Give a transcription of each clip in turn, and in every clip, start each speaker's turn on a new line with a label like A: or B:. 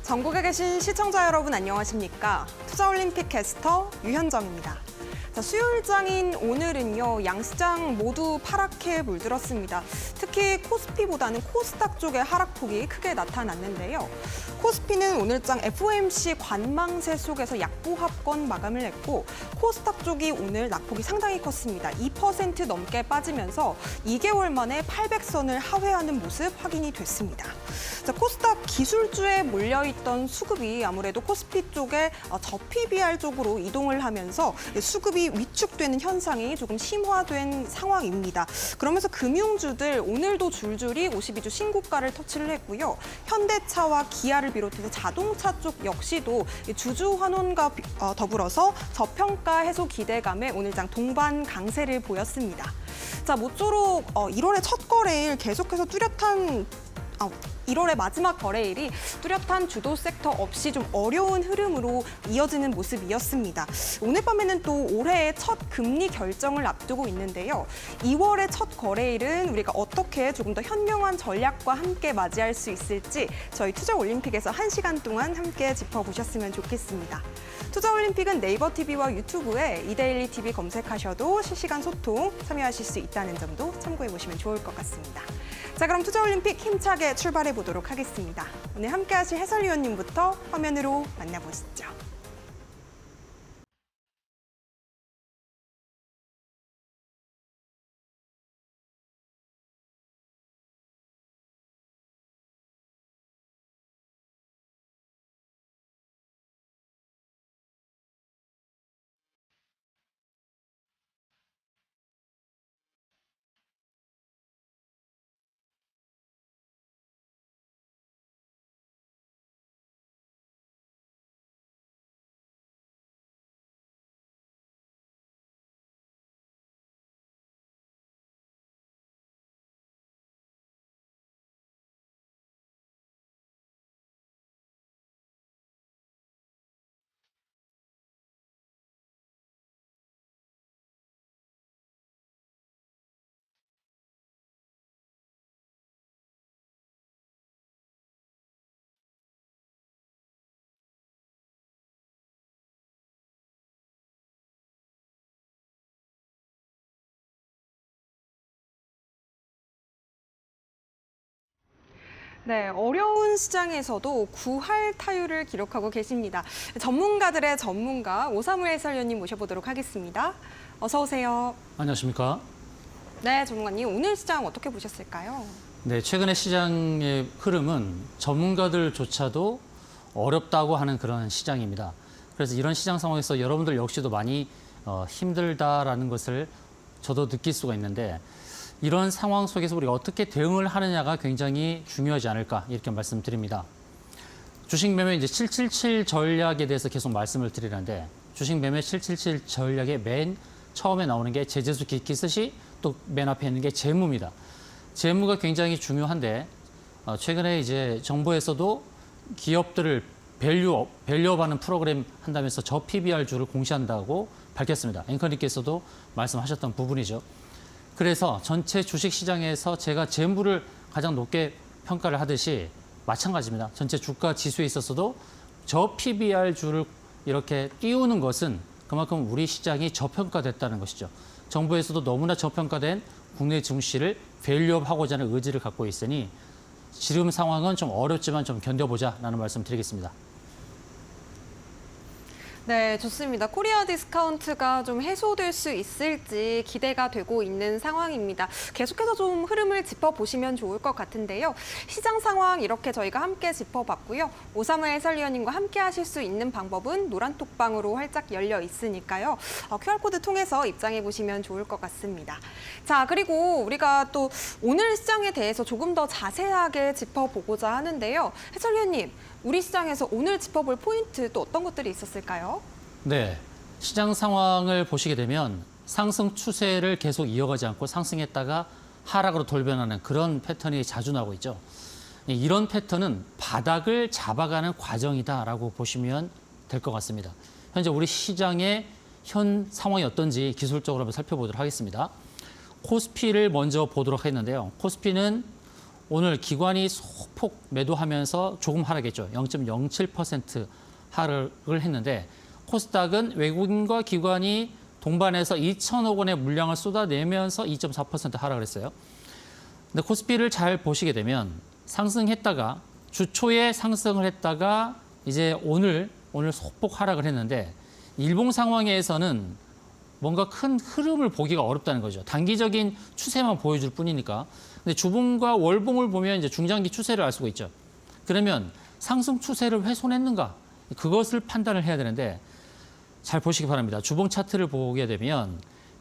A: 전국에 계신 시청자 여러분 안녕하십니까? 투자올림픽 캐스터 유현정입니다. 수요일장인 오늘은요, 양시장 모두 파랗게 물들었습니다. 특히 코스피보다는 코스닥 쪽의 하락폭이 크게 나타났는데요. 코스피는 오늘장 FOMC 관망세 속에서 약보합권 마감을 했고, 코스닥 쪽이 오늘 낙폭이 상당히 컸습니다. 2% 넘게 빠지면서 2개월 만에 800선을 하회하는 모습 확인이 됐습니다. 코스닥 기술주에 몰려있던 수급이 아무래도 코스피 쪽에 저PBR 쪽으로 이동을 하면서 수급이 위축되는 현상이 조금 심화된 상황입니다. 그러면서 금융주들 오늘도 줄줄이 52주 신고가를 터치를 했고요. 현대차와 기아를 비롯해서 자동차 쪽 역시도 주주 환원과 더불어서 저평가 해소 기대감에 오늘장 동반 강세를 보였습니다. 모쪼록 1월의 첫 거래일 계속해서 1월의 마지막 거래일이 뚜렷한 주도 섹터 없이 좀 어려운 흐름으로 이어지는 모습이었습니다. 오늘 밤에는 또 올해의 첫 금리 결정을 앞두고 있는데요. 2월의 첫 거래일은 우리가 어떻게 조금 더 현명한 전략과 함께 맞이할 수 있을지 저희 투자올림픽에서 1시간 동안 함께 짚어보셨으면 좋겠습니다. 투자올림픽은 네이버 TV와 유튜브에 이데일리 TV 검색하셔도 실시간 소통 참여하실 수 있다는 점도 참고해보시면 좋을 것 같습니다. 그럼 투자올림픽 힘차게 출발해 보도록 하겠습니다. 오늘 함께하실 해설위원님부터 화면으로 만나보시죠. 네, 어려운 시장에서도 구할 타율을 기록하고 계십니다. 전문가들의 전문가 오사무 해설위원님 모셔보도록 하겠습니다. 어서 오세요.
B: 안녕하십니까?
A: 네, 전문가님. 오늘 시장 어떻게 보셨을까요?
B: 네, 최근의 시장의 흐름은 전문가들조차도 어렵다고 하는 그런 시장입니다. 그래서 이런 시장 상황에서 여러분들 역시도 많이 힘들다라는 것을 저도 느낄 수가 있는데 이런 상황 속에서 우리가 어떻게 대응을 하느냐가 굉장히 중요하지 않을까 이렇게 말씀드립니다. 주식 매매 이제 777 전략에 대해서 계속 말씀을 드리는데 주식 매매 777 전략의 맨 처음에 나오는 게 제재수 기스시 또 맨 앞에 있는 게 재무입니다. 재무가 굉장히 중요한데 최근에 이제 정부에서도 기업들을 밸류업하는 프로그램 한다면서 저PBR주를 공시한다고 밝혔습니다. 앵커님께서도 말씀하셨던 부분이죠. 그래서 전체 주식시장에서 제가 재무를 가장 높게 평가를 하듯이 마찬가지입니다. 전체 주가 지수에 있어서도 저PBR주를 이렇게 띄우는 것은 그만큼 우리 시장이 저평가됐다는 것이죠. 정부에서도 너무나 저평가된 국내 증시를 밸류업하고자 하는 의지를 갖고 있으니 지금 상황은 좀 어렵지만 좀 견뎌보자라는 말씀 드리겠습니다.
A: 네, 좋습니다. 코리아 디스카운트가 좀 해소될 수 있을지 기대가 되고 있는 상황입니다. 계속해서 좀 흐름을 짚어보시면 좋을 것 같은데요. 시장 상황 이렇게 저희가 함께 짚어봤고요. 오사무 해설위원님과 함께 하실 수 있는 방법은 노란톡방으로 활짝 열려 있으니까요. QR코드 통해서 입장해 보시면 좋을 것 같습니다. 그리고 우리가 또 오늘 시장에 대해서 조금 더 자세하게 짚어보고자 하는데요. 해설위원님, 우리 시장에서 오늘 짚어볼 포인트 또 어떤 것들이 있었을까요?
B: 네, 시장 상황을 보시게 되면 상승 추세를 계속 이어가지 않고 상승했다가 하락으로 돌변하는 그런 패턴이 자주 나오고 있죠. 이런 패턴은 바닥을 잡아가는 과정이다라고 보시면 될 것 같습니다. 현재 우리 시장의 현 상황이 어떤지 기술적으로 한번 살펴보도록 하겠습니다. 코스피를 먼저 보도록 했는데요. 코스피는 오늘 기관이 소폭 매도하면서 조금 하락했죠. 0.07% 하락을 했는데 코스닥은 외국인과 기관이 동반해서 2천억 원의 물량을 쏟아내면서 2.4% 하락을 했어요. 근데 코스피를 잘 보시게 되면 상승했다가 주초에 상승을 했다가 이제 오늘 소폭 하락을 했는데 일봉 상황에서는 뭔가 큰 흐름을 보기가 어렵다는 거죠. 단기적인 추세만 보여줄 뿐이니까. 근데 주봉과 월봉을 보면 이제 중장기 추세를 알 수가 있죠. 그러면 상승 추세를 훼손했는가? 그것을 판단을 해야 되는데 잘 보시기 바랍니다. 주봉 차트를 보게 되면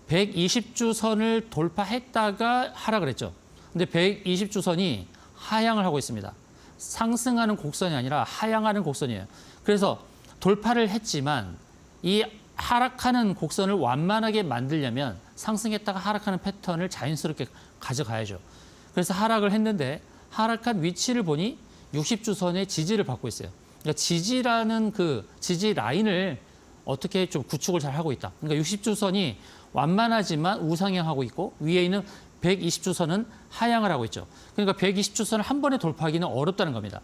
B: 120주선을 돌파했다가 하락을 했죠. 근데 120주선이 하향을 하고 있습니다. 상승하는 곡선이 아니라 하향하는 곡선이에요. 그래서 돌파를 했지만 이 하락하는 곡선을 완만하게 만들려면 상승했다가 하락하는 패턴을 자연스럽게 가져가야죠. 그래서 하락을 했는데 하락한 위치를 보니 60주선의 지지를 받고 있어요. 그러니까 지지라는 그 지지 라인을 어떻게 좀 구축을 잘 하고 있다. 그러니까 60주선이 완만하지만 우상향하고 있고 위에 있는 120주선은 하향을 하고 있죠. 그러니까 120주선을 한 번에 돌파하기는 어렵다는 겁니다.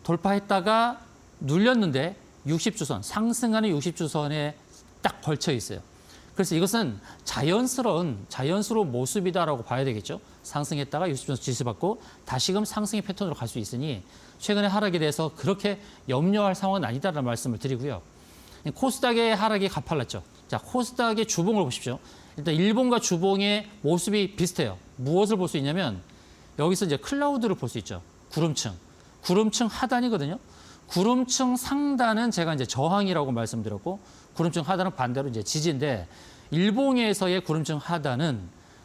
B: 돌파했다가 눌렸는데 60주선, 상승하는 60주선에 딱 걸쳐 있어요. 그래서 이것은 자연스러운 모습이다라고 봐야 되겠죠. 상승했다가 60주선 지지받고 다시금 상승의 패턴으로 갈 수 있으니 최근에 하락에 대해서 그렇게 염려할 상황은 아니다라는 말씀을 드리고요. 코스닥의 하락이 가팔랐죠. 자, 코스닥의 주봉을 보십시오. 일단 일봉과 주봉의 모습이 비슷해요. 무엇을 볼 수 있냐면 여기서 이제 클라우드를 볼 수 있죠. 구름층 하단이거든요. 구름층 상단은 제가 이제 저항이라고 말씀드렸고 구름층 하단은 반대로 이제 지지인데 일봉에서의 구름층 하단은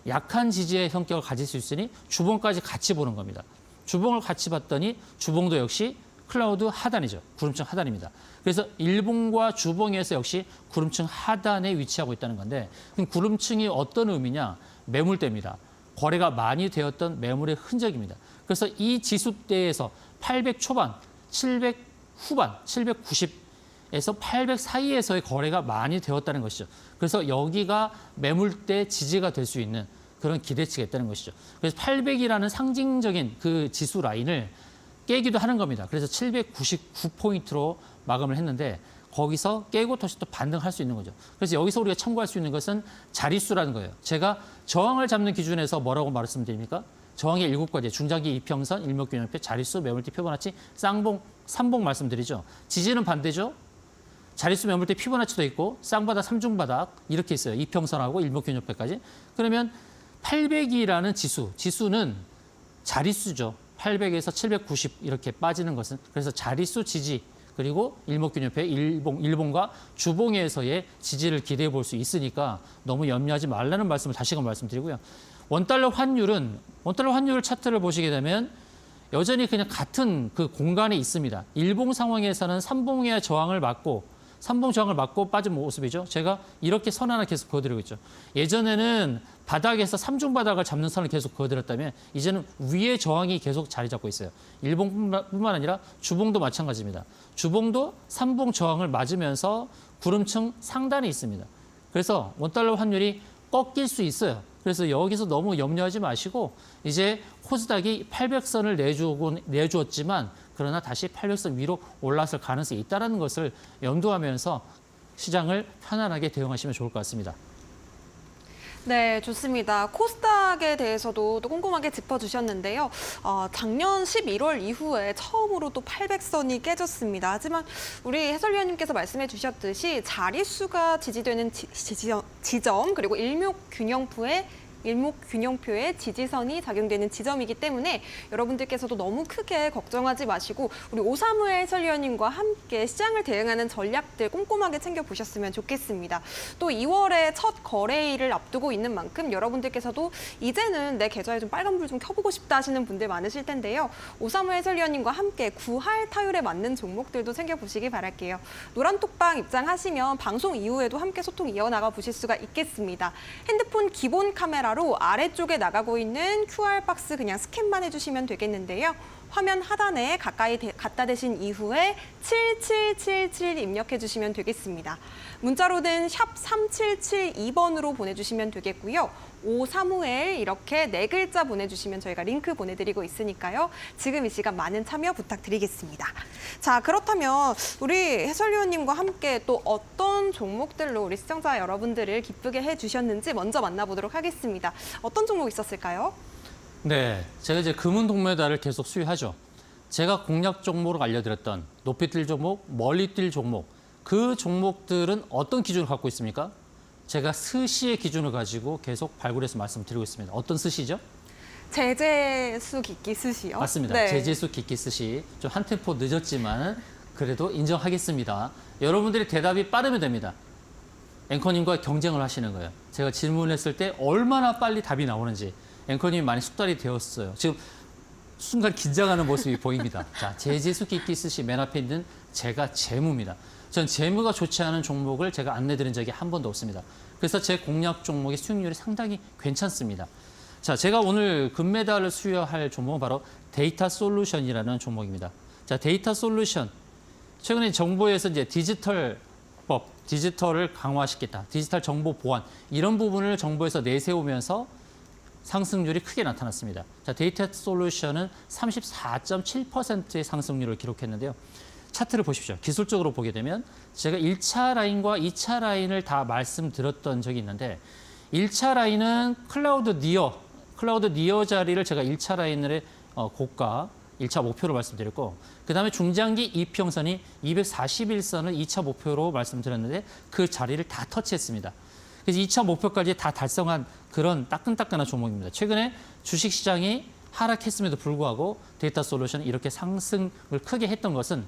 B: 약한 지지의 성격을 가질 수 있으니 주봉까지 같이 보는 겁니다. 주봉을 같이 봤더니 주봉도 역시 클라우드 하단이죠. 구름층 하단입니다. 그래서 일봉과 주봉에서 역시 구름층 하단에 위치하고 있다는 건데 그럼 구름층이 어떤 의미냐? 매물대입니다. 거래가 많이 되었던 매물의 흔적입니다. 그래서 이 지수대에서 800 초반, 700 후반, 790에서 800 사이에서의 거래가 많이 되었다는 것이죠. 그래서 여기가 매물대 지지가 될 수 있는 그런 기대치가 있다는 것이죠. 그래서 800이라는 상징적인 그 지수 라인을 깨기도 하는 겁니다. 그래서 799포인트로 마감을 했는데 거기서 깨고 다시 또 반등할 수 있는 거죠. 그래서 여기서 우리가 참고할 수 있는 것은 자릿수라는 거예요. 제가 저항을 잡는 기준에서 뭐라고 말씀드립니까? 저항의 7가지, 중장기 이평선, 일목균형표, 자릿수, 매물대, 피보나치, 쌍봉, 삼봉 말씀드리죠. 지지는 반대죠. 자릿수, 매물대, 피보나치도 있고 쌍바닥, 삼중바닥 이렇게 있어요. 이평선하고 일목균형표까지. 그러면 800이라는 지수는 자릿수죠. 800에서 790 이렇게 빠지는 것은 그래서 자릿수 지지 그리고 일목균형표의 일봉과 주봉에서의 지지를 기대해 볼 수 있으니까 너무 염려하지 말라는 말씀을 다시금 말씀드리고요. 원달러 환율 차트를 보시게 되면 여전히 그냥 같은 그 공간에 있습니다. 일봉 상황에서는 삼봉의 저항을 막고 삼봉 저항을 막고 빠진 모습이죠. 제가 이렇게 선 하나 계속 그어드리고 있죠. 예전에는 바닥에서 삼중 바닥을 잡는 선을 계속 그어드렸다면 이제는 위에 저항이 계속 자리 잡고 있어요. 일봉뿐만 아니라 주봉도 마찬가지입니다. 주봉도 삼봉 저항을 맞으면서 구름층 상단에 있습니다. 그래서 원달러 환율이 꺾일 수 있어요. 그래서 여기서 너무 염려하지 마시고 이제 코스닥이 800선을 내주었지만 그러나 다시 800선 위로 올라설 가능성이 있다는 것을 염두하면서 시장을 편안하게 대응하시면 좋을 것 같습니다.
A: 네, 좋습니다. 코스닥에 대해서도 또 꼼꼼하게 짚어주셨는데요. 작년 11월 이후에 처음으로 또 800선이 깨졌습니다. 하지만 우리 해설위원님께서 말씀해 주셨듯이 자릿수가 지지되는 지점 그리고 일목균형표의 지지선이 작용되는 지점이기 때문에 여러분들께서도 너무 크게 걱정하지 마시고 우리 오사무 해설위원님과 함께 시장을 대응하는 전략들 꼼꼼하게 챙겨보셨으면 좋겠습니다. 또 2월에 첫 거래일을 앞두고 있는 만큼 여러분들께서도 이제는 내 계좌에 좀 빨간불 좀 켜보고 싶다 하시는 분들 많으실 텐데요. 오사무 해설위원님과 함께 구할 타율에 맞는 종목들도 챙겨보시기 바랄게요. 노란톡방 입장하시면 방송 이후에도 함께 소통 이어나가 보실 수가 있겠습니다. 핸드폰 기본 카메라 아래쪽에 나가고 있는 QR 박스 그냥 스캔만 해주시면 되겠는데요. 화면 하단에 가까이 갖다 대신 이후에 7777 입력해 주시면 되겠습니다. 문자로는 샵 3772번으로 보내주시면 되겠고요. 535에 이렇게 4글자 보내주시면 저희가 링크 보내드리고 있으니까요. 지금 이 시간 많은 참여 부탁드리겠습니다. 자, 그렇다면 우리 해설위원님과 함께 또 어떤 종목들로 우리 시청자 여러분들을 기쁘게 해주셨는지 먼저 만나보도록 하겠습니다. 어떤 종목 있었을까요?
B: 네, 제가 이제 금은 동메달을 계속 수여하죠. 제가 공략 종목으로 알려드렸던 높이 뛸 종목, 멀리 뛸 종목, 그 종목들은 어떤 기준을 갖고 있습니까? 제가 스시의 기준을 가지고 계속 발굴해서 말씀드리고 있습니다. 어떤 스시죠?
A: 제재수 깊기 스시요?
B: 맞습니다.
A: 네.
B: 제재수 깊기 스시. 좀 한 템포 늦었지만 그래도 인정하겠습니다. 여러분들이 대답이 빠르면 됩니다. 앵커님과 경쟁을 하시는 거예요. 제가 질문했을 때 얼마나 빨리 답이 나오는지 앵커님이 많이 숙달이 되었어요. 지금 순간 긴장하는 모습이 보입니다. 자, 제재수 깊기 스시 맨 앞에 있는 제가 재무입니다. 전 재무가 좋지 않은 종목을 제가 안내드린 적이 한 번도 없습니다. 그래서 제 공략 종목의 수익률이 상당히 괜찮습니다. 자, 제가 오늘 금메달을 수여할 종목은 바로 데이터 솔루션이라는 종목입니다. 자, 데이터 솔루션. 최근에 정부에서 이제 디지털법, 디지털을 강화시켰다. 디지털 정보 보안. 이런 부분을 정부에서 내세우면서 상승률이 크게 나타났습니다. 자, 데이터 솔루션은 34.7%의 상승률을 기록했는데요. 차트를 보십시오. 기술적으로 보게 되면 제가 1차 라인과 2차 라인을 다 말씀드렸던 적이 있는데 1차 라인은 클라우드 니어 자리를 제가 1차 라인의 고가 1차 목표로 말씀드렸고 그다음에 중장기 이평선이 241선을 2차 목표로 말씀드렸는데 그 자리를 다 터치했습니다. 그래서 2차 목표까지 다 달성한 그런 따끈따끈한 종목입니다. 최근에 주식시장이 하락했음에도 불구하고 데이터 솔루션이 이렇게 상승을 크게 했던 것은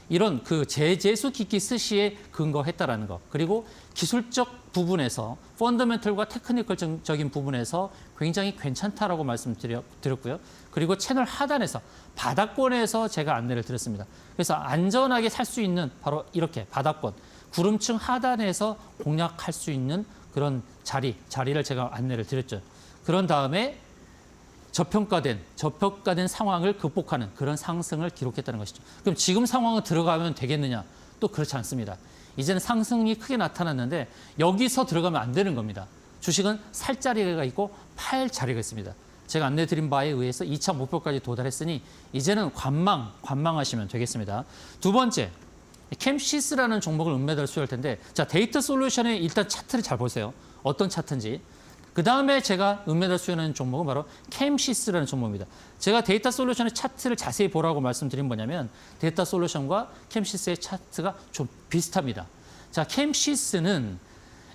B: 이런 그 제재수 깊기 스시에 근거했다라는 것. 그리고 기술적 부분에서 펀더멘털과 테크니컬적인 부분에서 굉장히 괜찮다라고 말씀드렸고요. 그리고 채널 하단에서 바닥권에서 제가 안내를 드렸습니다. 그래서 안전하게 살 수 있는 바로 이렇게 바닥권, 구름층 하단에서 공략할 수 있는 그런 자리를 제가 안내를 드렸죠. 그런 다음에 저평가된 상황을 극복하는 그런 상승을 기록했다는 것이죠. 그럼 지금 상황은 들어가면 되겠느냐? 또 그렇지 않습니다. 이제는 상승이 크게 나타났는데 여기서 들어가면 안 되는 겁니다. 주식은 살 자리가 있고 팔 자리가 있습니다. 제가 안내드린 바에 의해서 2차 목표까지 도달했으니 이제는 관망하시면 되겠습니다. 두 번째, 캠시스라는 종목을 은메달을 수여할 텐데 자, 데이터 솔루션의 일단 차트를 잘 보세요. 어떤 차트인지. 그 다음에 제가 은메달 수여하는 종목은 바로 캠시스라는 종목입니다. 제가 데이터 솔루션의 차트를 자세히 보라고 말씀드린 뭐냐면 데이터 솔루션과 캠시스의 차트가 좀 비슷합니다. 자, 캠시스는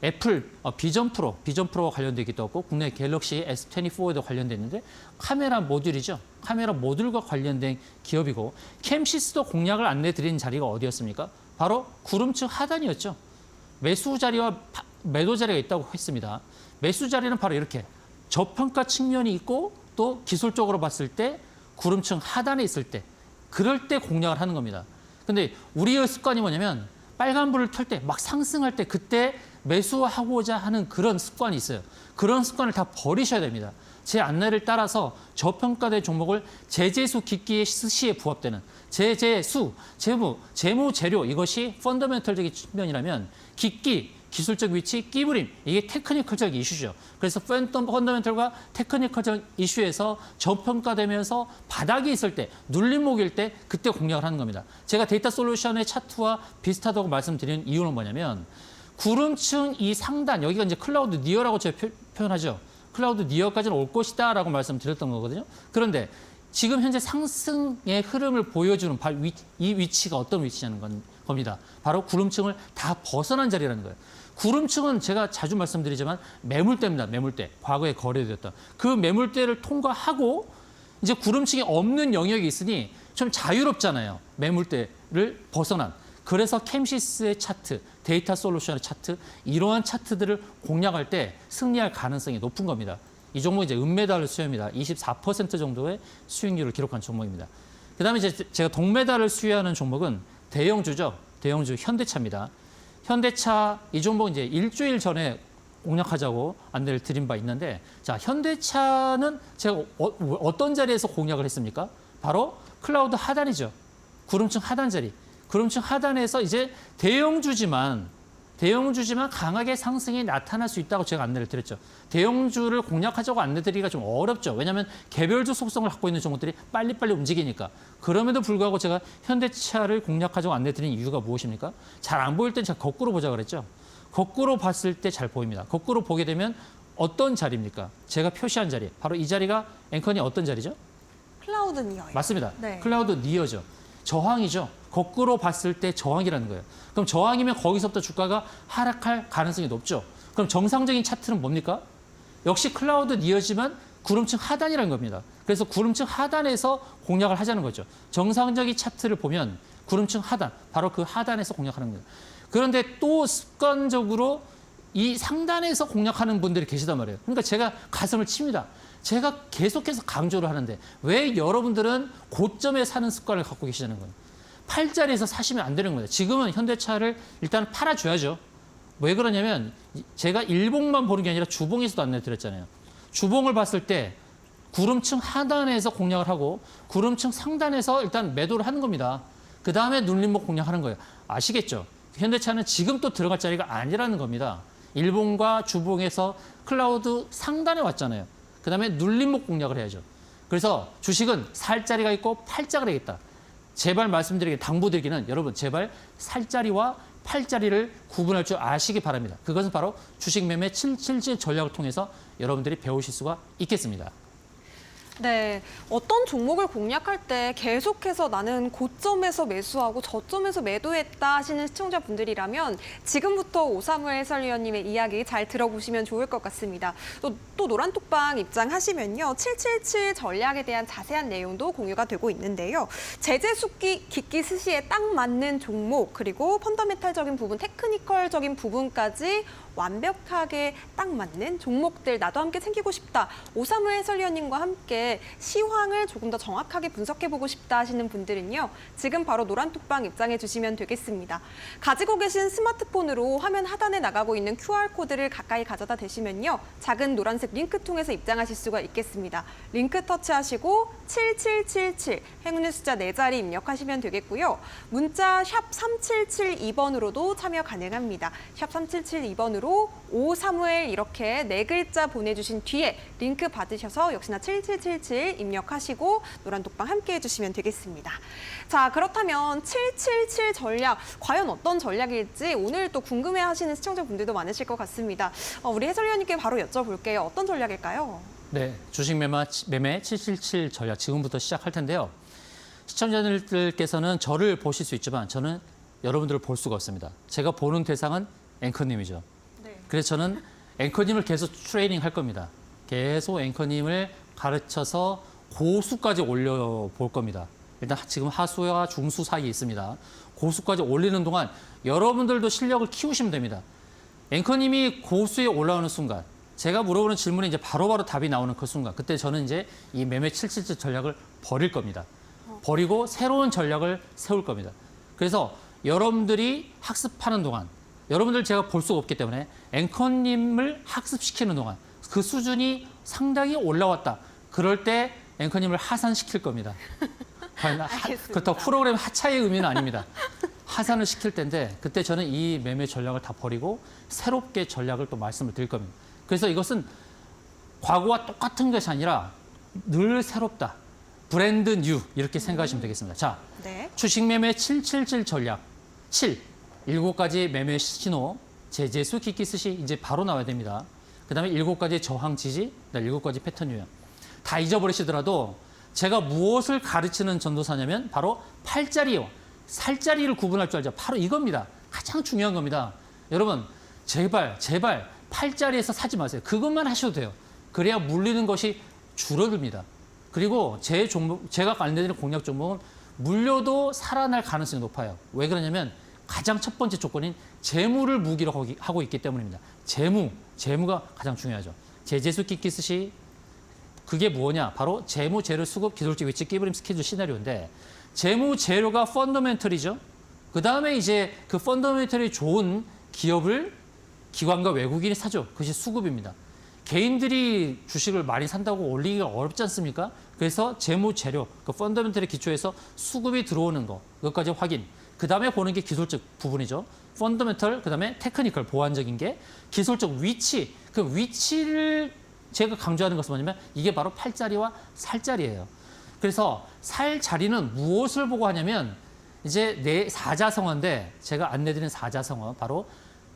B: 애플 비전 프로와 관련되기도 하고 국내 갤럭시 S24에도 관련돼 있는데 카메라 모듈이죠. 카메라 모듈과 관련된 기업이고 캠시스도 공략을 안내드린 자리가 어디였습니까? 바로 구름층 하단이었죠. 매수 자리와 매도 자리가 있다고 했습니다. 매수 자리는 바로 이렇게 저평가 측면이 있고 또 기술적으로 봤을 때 구름층 하단에 있을 때 그럴 때 공략을 하는 겁니다. 근데 우리의 습관이 뭐냐면 빨간불을 켤 때 막 상승할 때 그때 매수하고자 하는 그런 습관이 있어요. 그런 습관을 다 버리셔야 됩니다. 제 안내를 따라서 저평가된 종목을 제재수 깊기의 스시에 부합되는 제재수, 재무, 재료 이것이 펀더멘털적인 측면이라면 깊기, 기술적 위치, 끼부림 이게 테크니컬적 이슈죠. 그래서 펀더멘털과 테크니컬적 이슈에서 저평가되면서 바닥이 있을 때, 눌림목일 때 그때 공략을 하는 겁니다. 제가 데이터 솔루션의 차트와 비슷하다고 말씀드리는 이유는 뭐냐면 구름층 이 상단, 여기가 이제 클라우드 니어라고 제가 표현하죠. 클라우드 니어까지는 올 것이다라고 말씀드렸던 거거든요. 그런데 지금 현재 상승의 흐름을 보여주는 이 위치가 어떤 위치냐는 겁니다. 바로 구름층을 다 벗어난 자리라는 거예요. 구름층은 제가 자주 말씀드리지만 매물대입니다. 매물대. 과거에 거래되었던. 그 매물대를 통과하고 이제 구름층이 없는 영역이 있으니 좀 자유롭잖아요. 매물대를 벗어난. 그래서 캠시스의 차트, 데이터 솔루션의 차트, 이러한 차트들을 공략할 때 승리할 가능성이 높은 겁니다. 이 종목은 이제 은메달을 수여합니다. 24% 정도의 수익률을 기록한 종목입니다. 그다음에 이제 제가 동메달을 수여하는 종목은 대형주죠. 대형주 현대차입니다. 현대차 이 종목은 이제 일주일 전에 공략하자고 안내를 드린 바 있는데 자, 현대차는 제가 어떤 자리에서 공략을 했습니까? 바로 클라우드 하단이죠. 구름층 하단 자리. 구름층 하단에서 이제 대형주지만 강하게 상승이 나타날 수 있다고 제가 안내를 드렸죠. 대형주를 공략하자고 안내드리기가 좀 어렵죠. 왜냐하면 개별주 속성을 갖고 있는 종목들이 빨리빨리 움직이니까. 그럼에도 불구하고 제가 현대차를 공략하자고 안내드린 이유가 무엇입니까? 잘 안 보일 땐 제가 거꾸로 보자 그랬죠. 거꾸로 봤을 때 잘 보입니다. 거꾸로 보게 되면 어떤 자리입니까? 제가 표시한 자리. 바로 이 자리가 앵커님 어떤 자리죠?
A: 클라우드 니어요.
B: 맞습니다.
A: 네.
B: 클라우드 니어죠. 저항이죠. 거꾸로 봤을 때 저항이라는 거예요. 그럼 저항이면 거기서부터 주가가 하락할 가능성이 높죠. 그럼 정상적인 차트는 뭡니까? 역시 클라우드 니어지만 구름층 하단이라는 겁니다. 그래서 구름층 하단에서 공략을 하자는 거죠. 정상적인 차트를 보면 구름층 하단, 바로 그 하단에서 공략하는 겁니다. 그런데 또 습관적으로 이 상단에서 공략하는 분들이 계시단 말이에요. 그러니까 제가 가슴을 칩니다. 제가 계속해서 강조를 하는데 왜 여러분들은 고점에 사는 습관을 갖고 계시다는 거예요. 팔자리에서 사시면 안 되는 거예요. 지금은 현대차를 일단 팔아줘야죠. 왜 그러냐면 제가 일봉만 보는 게 아니라 주봉에서도 안내드렸잖아요. 주봉을 봤을 때 구름층 하단에서 공략을 하고 구름층 상단에서 일단 매도를 하는 겁니다. 그 다음에 눌림목 공략하는 거예요. 아시겠죠? 현대차는 지금 또 들어갈 자리가 아니라는 겁니다. 일봉과 주봉에서 클라우드 상단에 왔잖아요. 그 다음에 눌림목 공략을 해야죠. 그래서 주식은 살 자리가 있고 팔 자리가 있다. 제발 말씀드리기, 당부드리기는 여러분 제발 살 자리와 팔 자리를 구분할 줄 아시기 바랍니다. 그것은 바로 주식 매매 777 전략을 통해서 여러분들이 배우실 수가 있겠습니다.
A: 네, 어떤 종목을 공략할 때 계속해서 나는 고점에서 매수하고 저점에서 매도했다 하시는 시청자분들이라면 지금부터 오사무엘 해설위원님의 이야기 잘 들어보시면 좋을 것 같습니다. 또 노란톡방 입장하시면요. 777 전략에 대한 자세한 내용도 공유가 되고 있는데요. 제재 숙기 기기 스시에 딱 맞는 종목 그리고 펀더멘탈적인 부분, 테크니컬적인 부분까지 완벽하게 딱 맞는 종목들 나도 함께 챙기고 싶다. 오사무엘 해설위원님과 함께 시황을 조금 더 정확하게 분석해보고 싶다 하시는 분들은요. 지금 바로 노란톡방 입장해 주시면 되겠습니다. 가지고 계신 스마트폰으로 화면 하단에 나가고 있는 QR코드를 가까이 가져다 대시면요. 작은 노란색 링크 통해서 입장하실 수가 있겠습니다. 링크 터치하시고 7777 행운의 숫자 4자리 입력하시면 되겠고요. 문자 샵 3772번으로도 참여 가능합니다. 샵 3772번으로 오사무엘 이렇게 4글자 보내주신 뒤에 링크 받으셔서 역시나 7777 입력하시고 노란톡방 함께 해주시면 되겠습니다. 자, 그렇다면 777 전략, 과연 어떤 전략일지 오늘 또 궁금해하시는 시청자분들도 많으실 것 같습니다. 우리 해설위원님께 바로 여쭤볼게요. 어떤 전략일까요?
B: 네, 주식 매매 777 전략 지금부터 시작할 텐데요. 시청자들께서는 저를 보실 수 있지만 저는 여러분들을 볼 수가 없습니다. 제가 보는 대상은 앵커님이죠. 그래서 저는 앵커님을 계속 트레이닝 할 겁니다. 계속 앵커님을 가르쳐서 고수까지 올려볼 겁니다. 일단 지금 하수와 중수 사이에 있습니다. 고수까지 올리는 동안 여러분들도 실력을 키우시면 됩니다. 앵커님이 고수에 올라오는 순간, 제가 물어보는 질문에 이제 바로바로 답이 나오는 그 순간, 그때 저는 이제 이 매매 777 전략을 버릴 겁니다. 버리고 새로운 전략을 세울 겁니다. 그래서 여러분들이 학습하는 동안, 여러분들 제가 볼 수가 없기 때문에 앵커님을 학습시키는 동안 그 수준이 상당히 올라왔다. 그럴 때 앵커님을 하산시킬 겁니다. 그렇다고 프로그램 하차의 의미는 아닙니다. 하산을 시킬 텐데 그때 저는 이 매매 전략을 다 버리고 새롭게 전략을 또 말씀을 드릴 겁니다. 그래서 이것은 과거와 똑같은 것이 아니라 늘 새롭다. 브랜드 뉴 이렇게 생각하시면 되겠습니다. 자,
A: 네.
B: 주식 매매 777 전략 7. 7가지 매매 신호, 제재수, 기기 스시 이제 바로 나와야 됩니다. 그다음에 7가지 저항 지지, 7가지 패턴 유형. 다 잊어버리시더라도 제가 무엇을 가르치는 전도사냐면 바로 팔자리와 살자리를 구분할 줄 알죠. 바로 이겁니다. 가장 중요한 겁니다. 여러분, 제발 팔자리에서 사지 마세요. 그것만 하셔도 돼요. 그래야 물리는 것이 줄어듭니다. 그리고 제 종목, 제가 알려드리는 공략 종목은 물려도 살아날 가능성이 높아요. 왜 그러냐면 가장 첫 번째 조건인 재무를 무기로 하고 있기 때문입니다. 재무가 가장 중요하죠. 제재수 끼끼 스시 그게 뭐냐? 바로 재무, 재료, 수급, 기술적 위치, 끼브림, 스케줄, 시나리오인데 재무, 재료가 펀더멘털이죠. 그 다음에 이제 그 펀더멘털이 좋은 기업을 기관과 외국인이 사죠. 그것이 수급입니다. 개인들이 주식을 많이 산다고 올리기가 어렵지 않습니까? 그래서 재무 재료, 그 펀더멘털의 기초에서 수급이 들어오는 거, 그것까지 확인. 그 다음에 보는 게 기술적 부분이죠. 펀더멘털, 그 다음에 테크니컬, 보완적인 게 기술적 위치. 그 위치를 제가 강조하는 것은 뭐냐면 이게 바로 팔자리와 살자리예요. 그래서 살 자리는 무엇을 보고 하냐면 이제 내 사자성어인데 제가 안내드린 사자성어 바로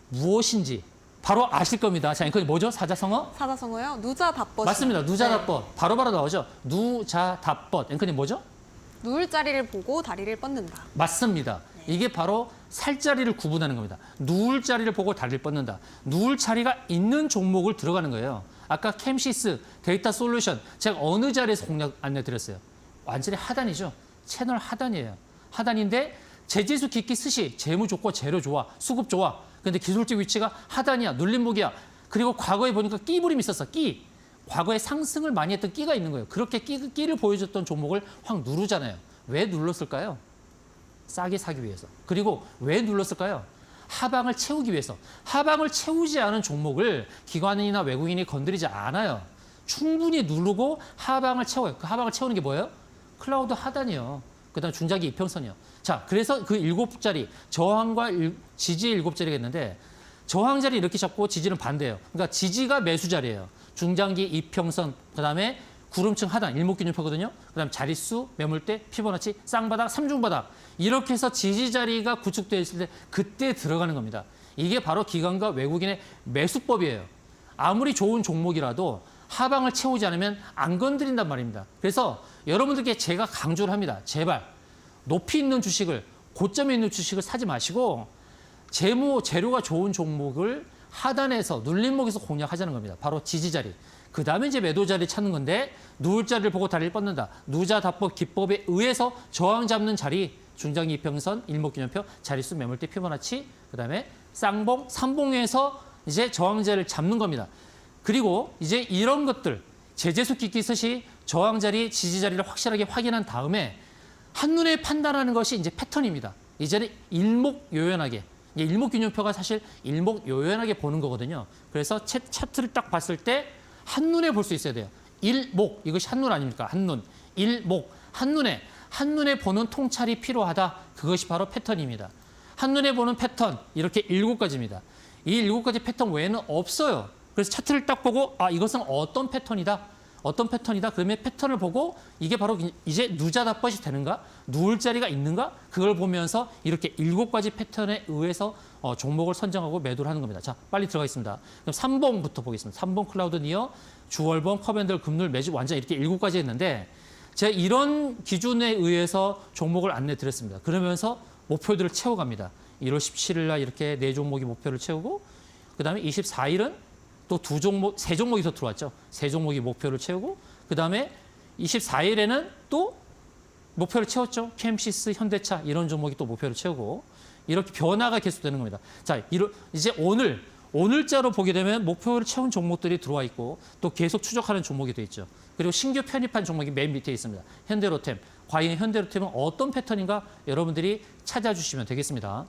B: 무엇인지 바로 아실 겁니다. 자, 그게 뭐죠? 사자성어?
A: 사자성어요? 누자답벗.
B: 맞습니다. 누자답벗. 바로바로 나오죠. 누자답벗. 앵커님 뭐죠?
A: 누울 자리를 보고 다리를 뻗는다.
B: 맞습니다. 이게 바로 살자리를 구분하는 겁니다. 누울 자리를 보고 다리를 뻗는다. 누울 자리가 있는 종목을 들어가는 거예요. 아까 캠시스, 데이터 솔루션 제가 어느 자리에서 공략 안내드렸어요. 완전히 하단이죠. 채널 하단이에요. 하단인데 재지수 깊기 스시, 재무 좋고 재료 좋아, 수급 좋아. 근데 기술적 위치가 하단이야, 눌림목이야. 그리고 과거에 보니까 끼 부림이 있었어, 끼. 과거에 상승을 많이 했던 끼가 있는 거예요. 그렇게 끼를 보여줬던 종목을 확 누르잖아요. 왜 눌렀을까요? 싸게 사기 위해서. 그리고 왜 눌렀을까요? 하방을 채우기 위해서. 하방을 채우지 않은 종목을 기관이나 외국인이 건드리지 않아요. 충분히 누르고 하방을 채워요. 그 하방을 채우는 게 뭐예요? 클라우드 하단이요. 그다음 중장기 이평선이요. 자, 그래서 그 7자리 저항과 지지의 7자리가 있는데 저항 자리 이렇게 잡고 지지는 반대예요. 그러니까 지지가 매수 자리예요. 중장기 이평선, 그다음에 구름층 하단, 일목균형표거든요. 그다음 자릿수, 매물대, 피보나치, 쌍바닥, 삼중바닥. 이렇게 해서 지지 자리가 구축되어 있을 때 그때 들어가는 겁니다. 이게 바로 기관과 외국인의 매수법이에요. 아무리 좋은 종목이라도 하방을 채우지 않으면 안 건드린단 말입니다. 그래서 여러분들께 제가 강조를 합니다. 제발 높이 있는 주식을, 고점에 있는 주식을 사지 마시고 재료가 좋은 종목을 하단에서 눌림목에서 공략하자는 겁니다. 바로 지지 자리. 그 다음에 이제 매도 자리 찾는 건데 누울 자리를 보고 다리를 뻗는다. 누자답법 기법에 의해서 저항 잡는 자리, 중장기 이평선, 일목균형표, 자릿수, 매물대, 피보나치, 그 다음에 쌍봉, 삼봉에서 이제 저항 자리를 잡는 겁니다. 그리고 이제 이런 것들, 제재수 깊기 스시, 저항 자리, 지지 자리를 확실하게 확인한 다음에 한눈에 판단하는 것이 이제 패턴입니다. 이제는 일목요연하게. 일목균형표가 사실 일목요연하게 보는 거거든요. 그래서 차트를 딱 봤을 때 한눈에 볼 수 있어야 돼요. 일목, 이것이 한눈 아닙니까? 한눈. 일목, 한눈에 보는 통찰이 필요하다. 그것이 바로 패턴입니다. 한눈에 보는 패턴, 이렇게 7가지입니다. 이 7가지 패턴 외에는 없어요. 그래서 차트를 딱 보고 아, 이것은 어떤 패턴이다. 어떤 패턴이다. 그러면 패턴을 보고 이게 바로 이제 누자답벗이 되는가? 누울 자리가 있는가? 그걸 보면서 이렇게 7가지 패턴에 의해서 종목을 선정하고 매도를 하는 겁니다. 자, 빨리 들어가겠습니다. 그럼 3봉부터 보겠습니다. 3봉 클라우드 니어, 주월봉, 컵앤들, 금룰, 매집 완전 이렇게 7가지 했는데 제가 이런 기준에 의해서 종목을 안내 드렸습니다. 그러면서 목표들을 채워갑니다. 1월 17일 날 이렇게 4종목이 목표를 채우고 그다음에 24일은 또 3종목이 더 들어왔죠. 3종목이 목표를 채우고 그다음에 24일에는 또 목표를 채웠죠. 캠시스, 현대차 이런 종목이 또 목표를 채우고 이렇게 변화가 계속되는 겁니다. 자, 이제 오늘자로 보게 되면 목표를 채운 종목들이 들어와 있고 또 계속 추적하는 종목이 돼 있죠. 그리고 신규 편입한 종목이 맨 밑에 있습니다. 현대로템. 과연 현대로템은 어떤 패턴인가 여러분들이 찾아주시면 되겠습니다.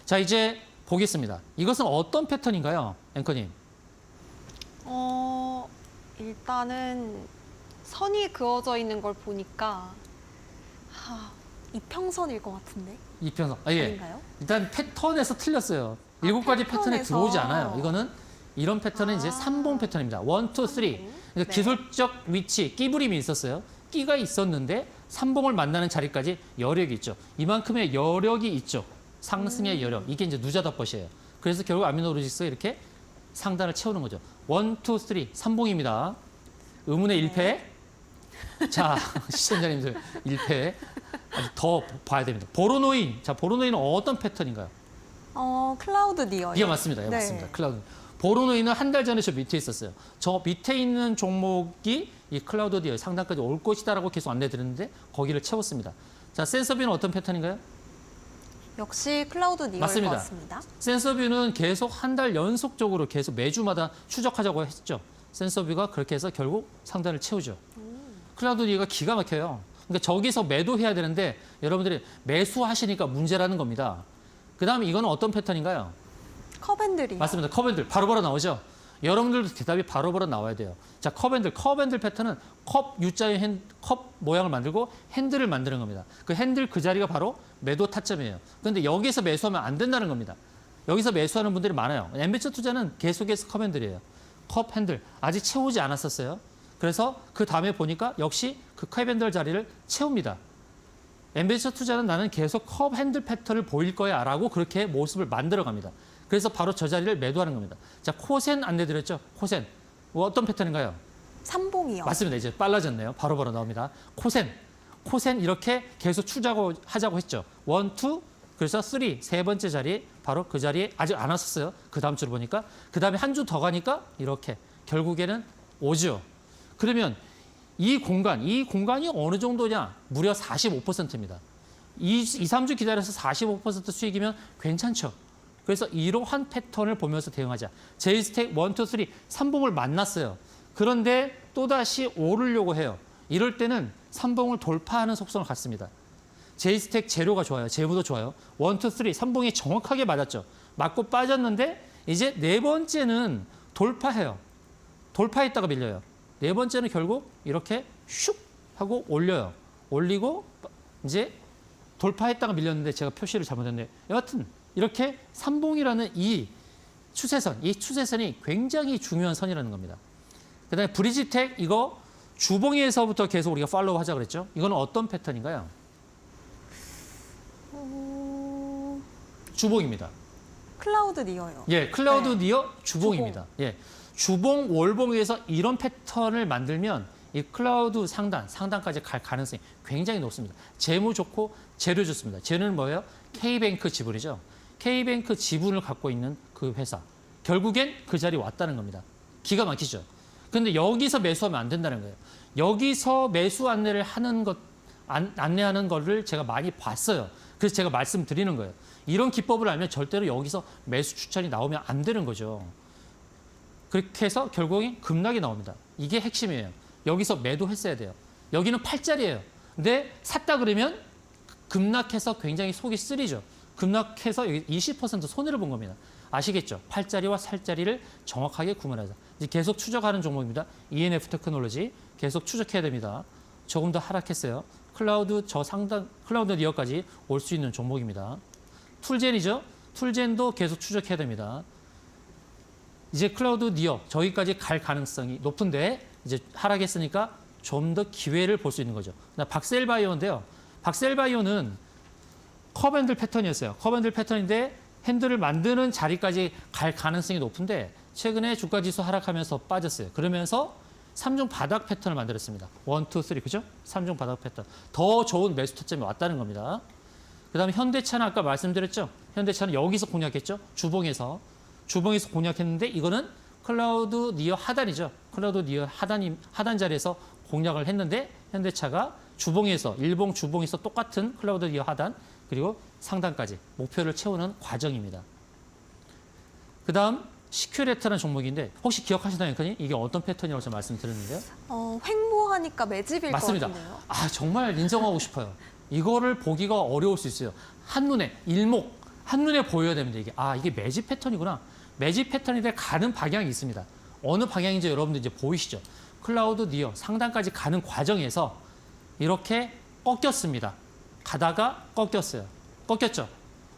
B: 자, 이제 보겠습니다. 이것은 어떤 패턴인가요, 앵커님?
A: 일단은 선이 그어져 있는 걸 보니까 이평선일 것 같은데.
B: 이평선. 예.
A: 아닌가요?
B: 일단 패턴에서 틀렸어요. 7가지 패턴에
A: 패턴에서.
B: 들어오지 않아요. 이거는 이런 패턴은 이제 3봉 패턴입니다. 1, 2, 3. 그러니까
A: 네.
B: 기술적 위치, 끼부림이 있었어요. 끼가 있었는데 3봉을 만나는 자리까지 여력이 있죠. 이만큼의 여력이 있죠. 상승의 여력. 이게 이제 누자답벗이에요. 그래서 결국 아미노로직스가 이렇게 상단을 채우는 거죠. 1, 2, 3, 3봉입니다. 의문의 1패. 자, 시청자님들 1패. 더 봐야 됩니다. 보로노인. 자, 보로노인은 어떤 패턴인가요?
A: 클라우드 니어요.
B: 이게 맞습니다. 예,
A: 네.
B: 맞습니다. 클라우드. 보로노인은 한 달 전에 저 밑에 있었어요. 저 밑에 있는 종목이 이 클라우드 디어 상단까지 올 것이다라고 계속 안내드렸는데 거기를 채웠습니다. 자, 센서뷰는 어떤 패턴인가요?
A: 역시 클라우드 니어일
B: 맞습니다.
A: 것 같습니다.
B: 센서뷰는 계속 한 달 연속적으로 계속 매주마다 추적하자고 했죠. 센서뷰가 그렇게 해서 결국 상단을 채우죠. 클라우드 디어가 기가 막혀요. 그러니까 저기서 매도해야 되는데 여러분들이 매수하시니까 문제라는 겁니다. 그 다음에 이거는 어떤 패턴인가요?
A: 컵앤들이.
B: 맞습니다. 컵앤들 바로바로 나오죠. 여러분들도 대답이 바로바로 나와야 돼요. 자, 컵핸들 패턴은 컵 U자의 컵 모양을 만들고 핸들을 만드는 겁니다. 그 핸들 그 자리가 바로 매도 타점이에요. 그런데 여기서 매수하면 안 된다는 겁니다. 여기서 매수하는 분들이 많아요. 엠베처 투자는 계속해서 컵핸들이에요. 컵핸들 아직 채우지 않았었어요. 그래서 그 다음에 보니까 역시 그 컵핸들 자리를 채웁니다. 엠베처 투자는 나는 계속 컵 핸들 패턴을 보일 거야 라고 그렇게 모습을 만들어 갑니다. 그래서 바로 저 자리를 매도하는 겁니다. 자, 코센 안내드렸죠? 코센. 어떤 패턴인가요?
A: 삼봉이요.
B: 맞습니다. 이제 빨라졌네요. 바로바로 나옵니다. 코센 이렇게 계속 하자고 했죠. 1, 2, 그래서 3, 세 번째 자리, 바로 그 자리에 아직 안 왔었어요. 그 다음 주를 보니까. 그 다음에 한 주 더 가니까 이렇게 결국에는 오죠. 그러면 이 공간이 어느 정도냐? 무려 45%입니다. 3주 기다려서 45% 수익이면 괜찮죠. 그래서 이러한 패턴을 보면서 대응하자. 제이스택 1, 2, 3, 3봉을 만났어요. 그런데 또다시 오르려고 해요. 이럴 때는 3봉을 돌파하는 속성을 갖습니다. 제이스택 재료가 좋아요. 재무도 좋아요. 1, 2, 3, 3봉이 정확하게 맞았죠. 맞고 빠졌는데 이제 네 번째는 돌파해요. 돌파했다가 밀려요. 네 번째는 결국 이렇게 슉 하고 올려요. 올리고 이제 돌파했다가 밀렸는데 제가 표시를 잘못했네요. 여하튼 이렇게 삼봉이라는 이 추세선이 굉장히 중요한 선이라는 겁니다. 그다음에 브리지텍 이거 주봉에서부터 계속 우리가 팔로우 하자 그랬죠. 이거는 어떤 패턴인가요? 주봉입니다.
A: 클라우드 니어요.
B: 예, 클라우드
A: 네.
B: 니어 주봉입니다. 예. 주봉, 월봉에서 이런 패턴을 만들면 이 클라우드 상단까지 갈 가능성이 굉장히 높습니다. 재무 좋고 재료 좋습니다. 재료는 뭐예요? K뱅크 지분이죠. K뱅크 지분을 갖고 있는 그 회사. 결국엔 그 자리에 왔다는 겁니다. 기가 막히죠. 그런데 여기서 매수하면 안 된다는 거예요. 여기서 매수 안내를 안내하는 거를 제가 많이 봤어요. 그래서 제가 말씀드리는 거예요. 이런 기법을 알면 절대로 여기서 매수 추천이 나오면 안 되는 거죠. 그렇게 해서 결국엔 급락이 나옵니다. 이게 핵심이에요. 여기서 매도했어야 돼요. 여기는 8자리예요. 근데 샀다 그러면 급락해서 굉장히 속이 쓰리죠. 급락해서 20% 손해를 본 겁니다. 아시겠죠? 8자리와 살자리를 정확하게 구분하자. 이제 계속 추적하는 종목입니다. ENF 테크놀로지 계속 추적해야 됩니다. 조금 더 하락했어요. 클라우드 클라우드 니어까지 올 수 있는 종목입니다. 툴젠이죠. 툴젠도 계속 추적해야 됩니다. 이제 클라우드 니어 저기까지 갈 가능성이 높은데 이제 하락했으니까 좀 더 기회를 볼 수 있는 거죠. 박셀바이오인데요. 박셀바이오는 컵핸들 패턴이었어요. 컵핸들 패턴인데 핸들을 만드는 자리까지 갈 가능성이 높은데 최근에 주가지수 하락하면서 빠졌어요. 그러면서 3중 바닥 패턴을 만들었습니다. 1, 2, 3 그죠? 3중 바닥 패턴. 더 좋은 매수 타점이 왔다는 겁니다. 그다음에 현대차는 아까 말씀드렸죠. 현대차는 여기서 공략했죠. 주봉에서 공략했는데 이거는 클라우드 니어 하단이죠. 클라우드 니어 하단 자리에서 공략을 했는데 현대차가 주봉에서 일봉 주봉에서 똑같은 클라우드 니어 하단 그리고 상단까지 목표를 채우는 과정입니다. 그다음 시큐레터라는 종목인데 혹시 기억하시나요, 앵커님? 이게 어떤 패턴이라고 제가 말씀드렸는데요.
A: 횡보하니까 매집일
B: 맞습니다.
A: 것 같은데요.
B: 아 정말 인정하고 싶어요. 이거를 보기가 어려울 수 있어요. 한눈에 한눈에 보여야 됩니다. 이게 매집 패턴이구나. 매집 패턴인데 가는 방향이 있습니다. 어느 방향인지 여러분들 이제 보이시죠? 클라우드 니어 상단까지 가는 과정에서 이렇게 꺾였습니다. 가다가 꺾였어요. 꺾였죠.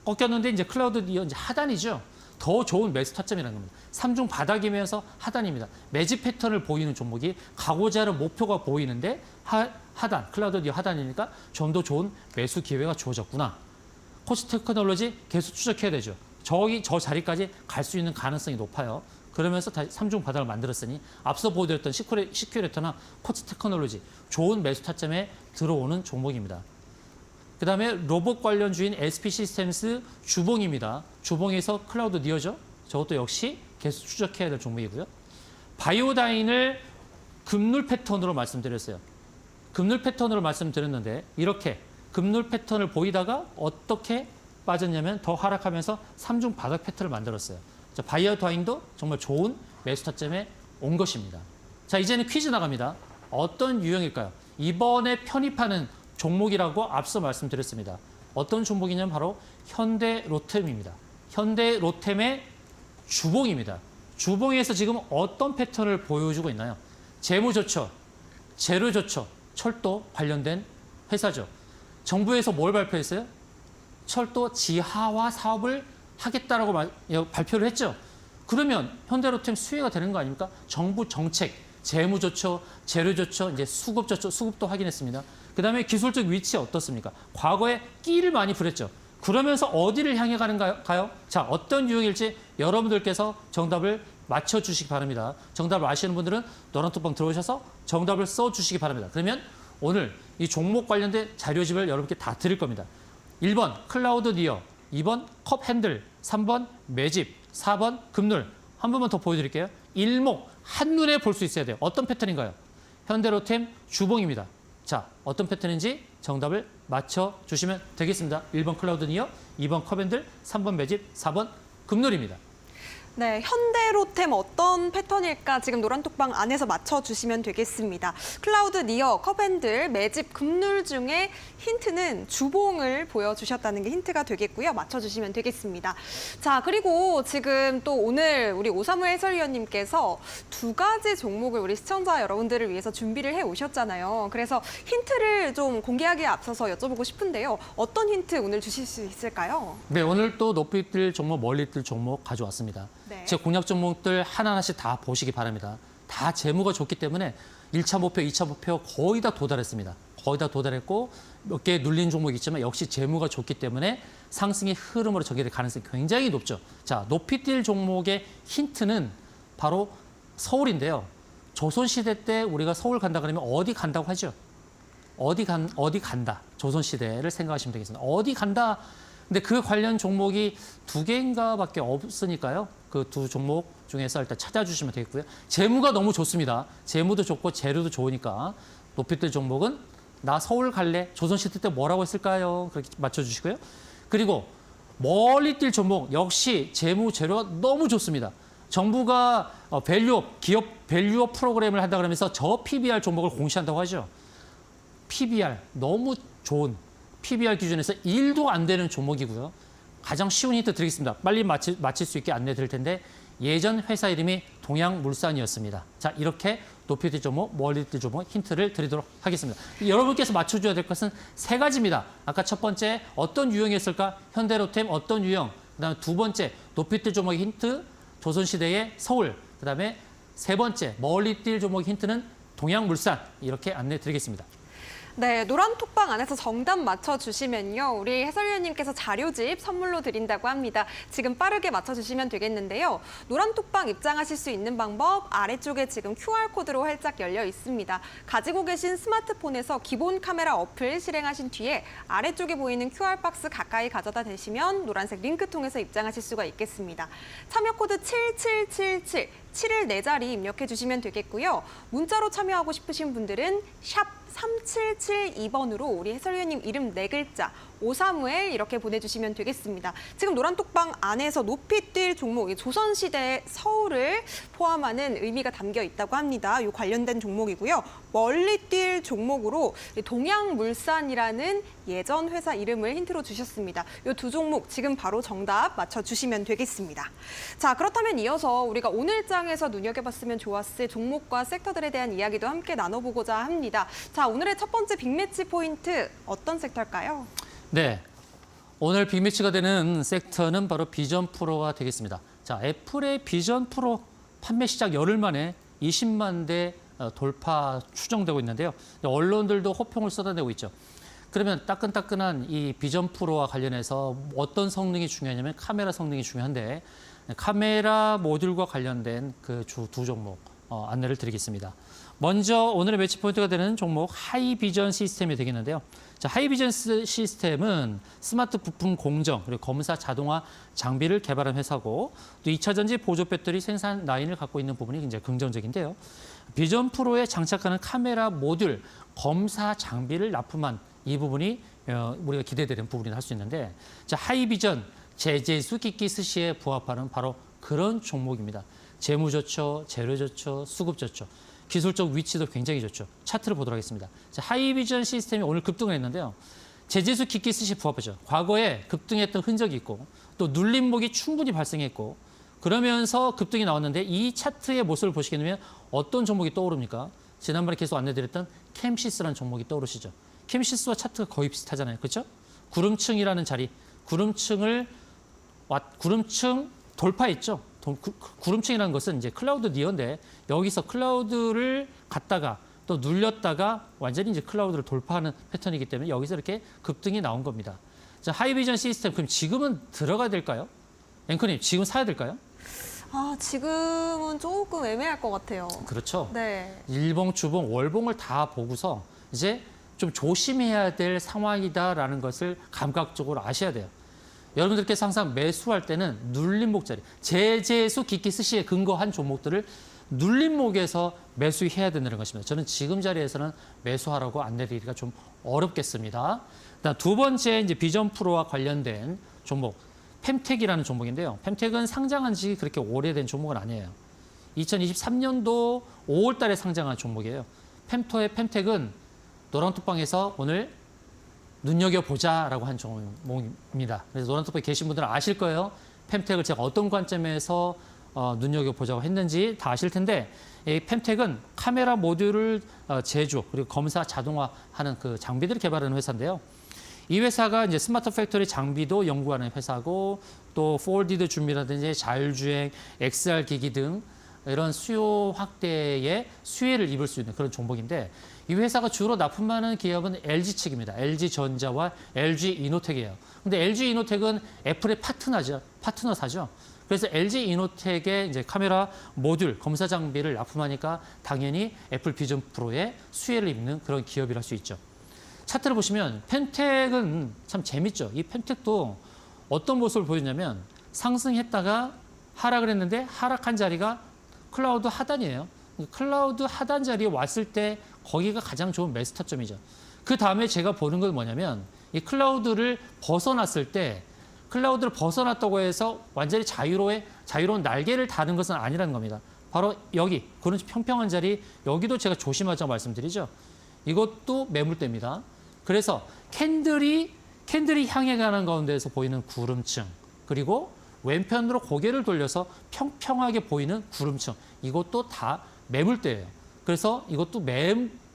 B: 꺾였는데 이제 클라우드 니어 이제 하단이죠. 더 좋은 매수 타점이라는 겁니다. 3중 바닥이면서 하단입니다. 매집 패턴을 보이는 종목이 가고자 하는 목표가 보이는데 하단, 클라우드 니어 하단이니까 좀 더 좋은 매수 기회가 주어졌구나. 코스 테크놀로지 계속 추적해야 되죠. 저 자리까지 갈 수 있는 가능성이 높아요. 그러면서 다시 3중 바닥을 만들었으니 앞서 보여드렸던 시큐레터나 코스 테크놀로지 좋은 매수 타점에 들어오는 종목입니다. 그다음에 로봇 관련주인 SP 시스템스 주봉입니다. 주봉에서 클라우드 니어죠. 저것도 역시 계속 추적해야 될 종목이고요. 바이오다인을 급물 패턴으로 말씀드렸어요. 급물 패턴으로 말씀드렸는데 이렇게 급물 패턴을 보이다가 어떻게 빠졌냐면 더 하락하면서 3중 바닥 패턴을 만들었어요. 자, 바이오다인도 정말 좋은 매수 타점에 온 것입니다. 자, 이제는 퀴즈 나갑니다. 어떤 유형일까요? 이번에 편입하는 종목이라고 앞서 말씀드렸습니다. 어떤 종목이냐면 바로 현대로템입니다. 현대로템의 주봉입니다. 주봉에서 지금 어떤 패턴을 보여주고 있나요? 재무조처, 재료조처, 철도 관련된 회사죠. 정부에서 뭘 발표했어요? 철도 지하화 사업을 하겠다라고 발표를 했죠. 그러면 현대로템 수혜가 되는 거 아닙니까? 정부 정책, 재무조처, 재료조처, 이제 수급조처, 수급도 확인했습니다. 그다음에 기술적 위치 어떻습니까? 과거에 끼를 많이 부렸죠. 그러면서 어디를 향해 가는가요? 자, 어떤 유형일지 여러분들께서 정답을 맞춰주시기 바랍니다. 정답을 아시는 분들은 노란톡방 들어오셔서 정답을 써주시기 바랍니다. 그러면 오늘 이 종목 관련된 자료집을 여러분께 다 드릴 겁니다. 1번 클라우드 니어, 2번 컵 핸들, 3번 매집, 4번 금눌. 한 번만 더 보여드릴게요. 일목 한눈에 볼 수 있어야 돼요. 어떤 패턴인가요? 현대로템 주봉입니다. 자, 어떤 패턴인지 정답을 맞춰주시면 되겠습니다. 1번 클라우드 니어, 2번 컵 핸들, 3번 매집, 4번 금눌입니다.
A: 네, 현대로템 어떤 패턴일까 지금 노란톡방 안에서 맞춰주시면 되겠습니다. 클라우드 니어, 컵핸들, 매집, 금눌 중에 힌트는 주봉을 보여주셨다는 게 힌트가 되겠고요. 맞춰주시면 되겠습니다. 자, 그리고 지금 또 오늘 우리 오사무 해설위원님께서 두 가지 종목을 우리 시청자 여러분들을 위해서 준비를 해 오셨잖아요. 그래서 힌트를 좀 공개하기에 앞서서 여쭤보고 싶은데요. 어떤 힌트 오늘 주실 수 있을까요?
B: 네, 오늘 또 높이 뛸 종목, 멀리 뛸 종목 가져왔습니다.
A: 네.
B: 제 공략 종목들 하나하나씩 다 보시기 바랍니다. 다 재무가 좋기 때문에 1차 목표, 2차 목표 거의 다 도달했습니다. 거의 다 도달했고 몇 개 눌린 종목이 있지만 역시 재무가 좋기 때문에 상승의 흐름으로 저기를 가능성이 굉장히 높죠. 자, 높이 뛸 종목의 힌트는 바로 서울인데요. 조선시대 때 우리가 서울 간다 그러면 어디 간다고 하죠? 어디 간다. 조선시대를 생각하시면 되겠습니다. 어디 간다. 근데 그 관련 종목이 두 개인가밖에 없으니까요. 그 두 종목 중에서 일단 찾아주시면 되겠고요. 재무가 너무 좋습니다. 재무도 좋고 재료도 좋으니까 높이 뜰 종목은 나 서울 갈래. 조선시대 때 뭐라고 했을까요? 그렇게 맞춰주시고요. 그리고 멀리 뛸 종목 역시 재무 재료가 너무 좋습니다. 정부가 밸류업, 기업 밸류업 프로그램을 한다 그러면서 저 PBR 종목을 공시한다고 하죠. PBR 너무 좋은 PBR 기준에서 1도 안 되는 종목이고요. 가장 쉬운 힌트 드리겠습니다. 빨리 맞힐 수 있게 안내 드릴 텐데 예전 회사 이름이 동양물산이었습니다. 자, 이렇게 높이 뛸 종목, 멀리 뛸 종목 힌트를 드리도록 하겠습니다. 여러분께서 맞춰줘야 될 것은 세 가지입니다. 아까 첫 번째 어떤 유형이었을까? 현대로템 어떤 유형? 그다음에 두 번째 높이 뛸 종목의 힌트, 조선시대의 서울. 그다음에 세 번째 멀리 뛸 종목의 힌트는 동양물산. 이렇게 안내 드리겠습니다.
A: 네, 노란톡방 안에서 정답 맞춰주시면요. 우리 해설위원님께서 자료집 선물로 드린다고 합니다. 지금 빠르게 맞춰주시면 되겠는데요. 노란톡방 입장하실 수 있는 방법 아래쪽에 지금 QR코드로 활짝 열려 있습니다. 가지고 계신 스마트폰에서 기본 카메라 어플 실행하신 뒤에 아래쪽에 보이는 QR박스 가까이 가져다 대시면 노란색 링크 통해서 입장하실 수가 있겠습니다. 참여 코드 7777, 7을 4자리 입력해 주시면 되겠고요. 문자로 참여하고 싶으신 분들은 샵 3772번으로 우리 해설위원님 이름 4글자 오사무엘 이렇게 보내주시면 되겠습니다. 지금 노란톡방 안에서 높이 뛸 종목, 조선시대 서울을 포함하는 의미가 담겨 있다고 합니다. 이 관련된 종목이고요. 멀리 뛸 종목으로 동양물산이라는 예전 회사 이름을 힌트로 주셨습니다. 이 두 종목 지금 바로 정답 맞춰주시면 되겠습니다. 자, 그렇다면 이어서 우리가 오늘 장에서 눈여겨봤으면 좋았을 종목과 섹터들에 대한 이야기도 함께 나눠보고자 합니다. 자, 오늘의 첫 번째 빅매치 포인트 어떤 섹터일까요?
B: 네, 오늘 빅매치가 되는 섹터는 바로 비전 프로가 되겠습니다. 자, 애플의 비전 프로 판매 시작 열흘 만에 20만 대 돌파 추정되고 있는데요. 언론들도 호평을 쏟아내고 있죠. 그러면 따끈따끈한 이 비전 프로와 관련해서 어떤 성능이 중요하냐면 카메라 성능이 중요한데 카메라 모듈과 관련된 그 두 종목 안내를 드리겠습니다. 먼저 오늘의 매치 포인트가 되는 종목 하이비전 시스템이 되겠는데요. 자, 하이비전 시스템은 스마트 부품 공정 그리고 검사 자동화 장비를 개발한 회사고 또 2차 전지 보조 배터리 생산 라인을 갖고 있는 부분이 굉장히 긍정적인데요. 비전 프로에 장착하는 카메라 모듈 검사 장비를 납품한 이 부분이 우리가 기대되는 부분이라 할 수 있는데 자, 하이비전 제재수 기기 스시에 부합하는 바로 그런 종목입니다. 재무조처, 재료조처, 수급조처. 기술적 위치도 굉장히 좋죠. 차트를 보도록 하겠습니다. 자, 하이비전 시스템이 오늘 급등을 했는데요. 제재수 기기 스시에 부합하죠. 과거에 급등했던 흔적이 있고 또 눌림목이 충분히 발생했고 그러면서 급등이 나왔는데 이 차트의 모습을 보시게 되면 어떤 종목이 떠오릅니까? 지난번에 계속 안내드렸던 캠시스라는 종목이 떠오르시죠. 캠시스와 차트가 거의 비슷하잖아요. 그렇죠? 구름층이라는 자리, 구름층 돌파했죠. 구름층이라는 것은 이제 클라우드 니어인데 여기서 클라우드를 갔다가 또 눌렸다가 완전히 이제 클라우드를 돌파하는 패턴이기 때문에 여기서 이렇게 급등이 나온 겁니다. 자, 하이비전 시스템 그럼 지금은 들어가야 될까요? 앵커님 지금 사야 될까요?
A: 아, 지금은 조금 애매할 것 같아요.
B: 그렇죠.
A: 네.
B: 일봉, 주봉, 월봉을 다 보고서 이제 좀 조심해야 될 상황이다라는 것을 감각적으로 아셔야 돼요. 여러분들께서 항상 매수할 때는 눌림목 자리, 제재수 기키스시에 근거한 종목들을 눌림목에서 매수해야 된다는 것입니다. 저는 지금 자리에서는 매수하라고 안내드리기가 좀 어렵겠습니다. 두 번째 이제 비전 프로와 관련된 종목, 펜텍이라는 종목인데요. 펜텍은 상장한 지 그렇게 오래된 종목은 아니에요. 2023년도 5월 달에 상장한 종목이에요. 펜텍은 노란톡방에서 오늘 눈여겨보자라고 한 종목입니다. 그래서 노란톡방에 계신 분들은 아실 거예요. 펜텍을 제가 어떤 관점에서 눈여겨보자고 했는지 다 아실 텐데 이 펜텍은 카메라 모듈을 제조 그리고 검사 자동화하는 그 장비들을 개발하는 회사인데요. 이 회사가 이제 스마트 팩토리 장비도 연구하는 회사고 또 4D 준비라든지 자율주행, XR 기기 등 이런 수요 확대에 수혜를 입을 수 있는 그런 종목인데 이 회사가 주로 납품하는 기업은 LG 측입니다. LG전자와 LG이노텍이에요. 근데 LG이노텍은 애플의 파트너사죠. 그래서 LG이노텍의 이제 카메라 모듈 검사 장비를 납품하니까 당연히 애플 비전 프로에 수혜를 입는 그런 기업이라 할 수 있죠. 차트를 보시면 펜텍은 참 재밌죠. 이 펜텍도 어떤 모습을 보였냐면 상승했다가 하락을 했는데 하락한 자리가 클라우드 하단이에요. 클라우드 하단 자리에 왔을 때 거기가 가장 좋은 매수 타점이죠. 그 다음에 제가 보는 건 뭐냐면 이 클라우드를 벗어났을 때 클라우드를 벗어났다고 해서 완전히 자유로운 날개를 다는 것은 아니라는 겁니다. 바로 여기 그런 평평한 자리 여기도 제가 조심하자고 말씀드리죠. 이것도 매물대입니다. 그래서 캔들이 향해 가는 가운데에서 보이는 구름층 그리고 왼편으로 고개를 돌려서 평평하게 보이는 구름층 이것도 다 매물대예요. 그래서 이것도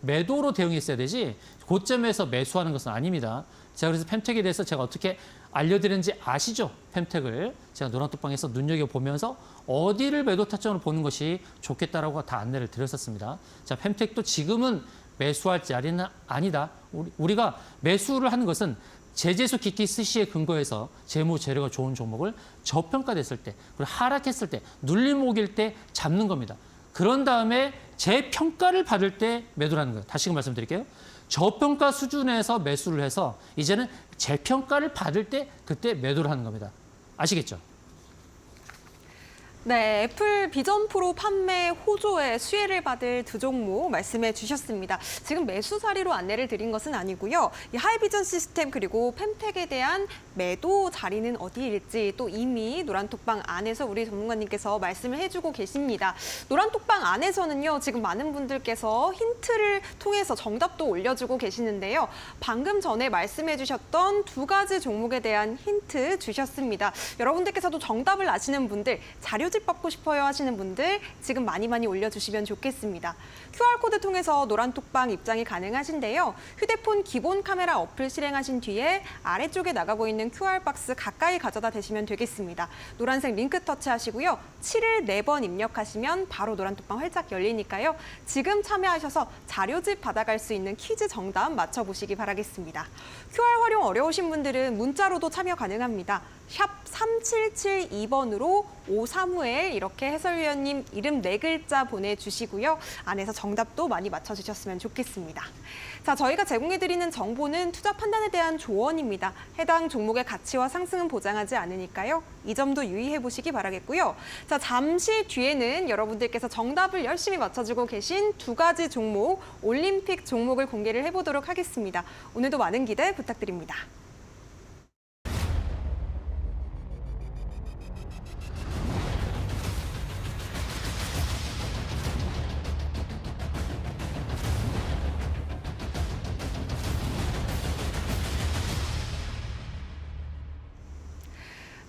B: 매도로 대응했어야 되지 고점에서 매수하는 것은 아닙니다. 제가 그래서 펜텍에 대해서 제가 어떻게 알려드리는지 아시죠? 펜텍을 제가 노란톡방에서 눈여겨보면서 어디를 매도 타점으로 보는 것이 좋겠다라고 다 안내를 드렸었습니다. 자, 펜텍도 지금은 매수할 자리는 아니다. 우리가 매수를 하는 것은 제재수 기키스시에 근거해서 재무 재료가 좋은 종목을 저평가됐을 때 그리고 하락했을 때 눌림목일 때 잡는 겁니다. 그런 다음에 재평가를 받을 때 매도라는 거예요. 다시금 말씀드릴게요. 저평가 수준에서 매수를 해서 이제는 재평가를 받을 때 그때 매도를 하는 겁니다. 아시겠죠?
A: 네, 애플 비전 프로 판매 호조에 수혜를 받을 두 종목 말씀해 주셨습니다. 지금 매수 자리로 안내를 드린 것은 아니고요. 이 하이비전 시스템 그리고 펜텍에 대한 매도 자리는 어디일지 또 이미 노란톡방 안에서 우리 전문가님께서 말씀을 해주고 계십니다. 노란톡방 안에서는요, 지금 많은 분들께서 힌트를 통해서 정답도 올려주고 계시는데요. 방금 전에 말씀해 주셨던 두 가지 종목에 대한 힌트 주셨습니다. 여러분들께서도 정답을 아시는 분들, 자료집 받고 싶어요 하시는 분들 지금 많이 올려주시면 좋겠습니다. QR코드 통해서 노란톡방 입장이 가능하신데요. 휴대폰 기본 카메라 어플 실행하신 뒤에 아래쪽에 나가 보이는 QR박스 가까이 가져다 대시면 되겠습니다. 노란색 링크 터치하시고요. 7을 4번 입력하시면 바로 노란톡방 활짝 열리니까요. 지금 참여하셔서 자료집 받아갈 수 있는 퀴즈 정답 맞춰보시기 바라겠습니다. QR 활용 어려우신 분들은 문자로도 참여 가능합니다. 샵 3772번으로 535에 이렇게 해설위원님 이름 4글자 보내주시고요. 안에서 정답도 많이 맞춰주셨으면 좋겠습니다. 자, 저희가 제공해드리는 정보는 투자 판단에 대한 조언입니다. 해당 종목의 가치와 상승은 보장하지 않으니까요. 이 점도 유의해보시기 바라겠고요. 자, 잠시 뒤에는 여러분들께서 정답을 열심히 맞춰주고 계신 두 가지 종목, 올림픽 종목을 공개를 해보도록 하겠습니다. 오늘도 많은 기대 부탁드립니다.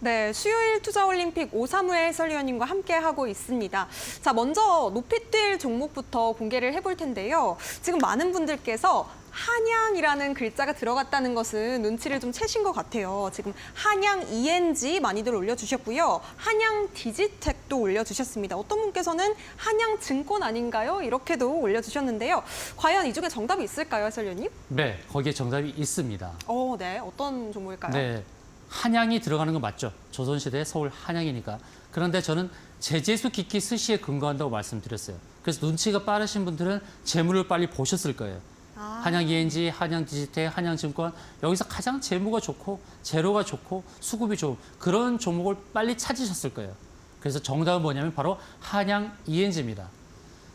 A: 네, 수요일 투자올림픽 오사무엘 해설위원님과 함께하고 있습니다. 자, 먼저 높이 뛸 종목부터 공개를 해볼 텐데요. 지금 많은 분들께서 한양이라는 글자가 들어갔다는 것은 눈치를 좀 채신 것 같아요. 지금 한양 ENG 많이들 올려주셨고요. 한양 디지텍도 올려주셨습니다. 어떤 분께서는 한양증권 아닌가요? 이렇게도 올려주셨는데요. 과연 이 중에 정답이 있을까요, 해설위원님?
B: 네, 거기에 정답이 있습니다.
A: 네, 어떤 종목일까요?
B: 네, 한양이 들어가는 건 맞죠. 조선시대 서울 한양이니까. 그런데 저는 제재수 기키 스시에 근거한다고 말씀드렸어요. 그래서 눈치가 빠르신 분들은 재물을 빨리 보셨을 거예요. 한양 ENG, 한양 디지텍, 한양증권 여기서 가장 재무가 좋고 재료가 좋고 수급이 좋은 그런 종목을 빨리 찾으셨을 거예요. 그래서 정답은 뭐냐면 바로 한양 ENG입니다.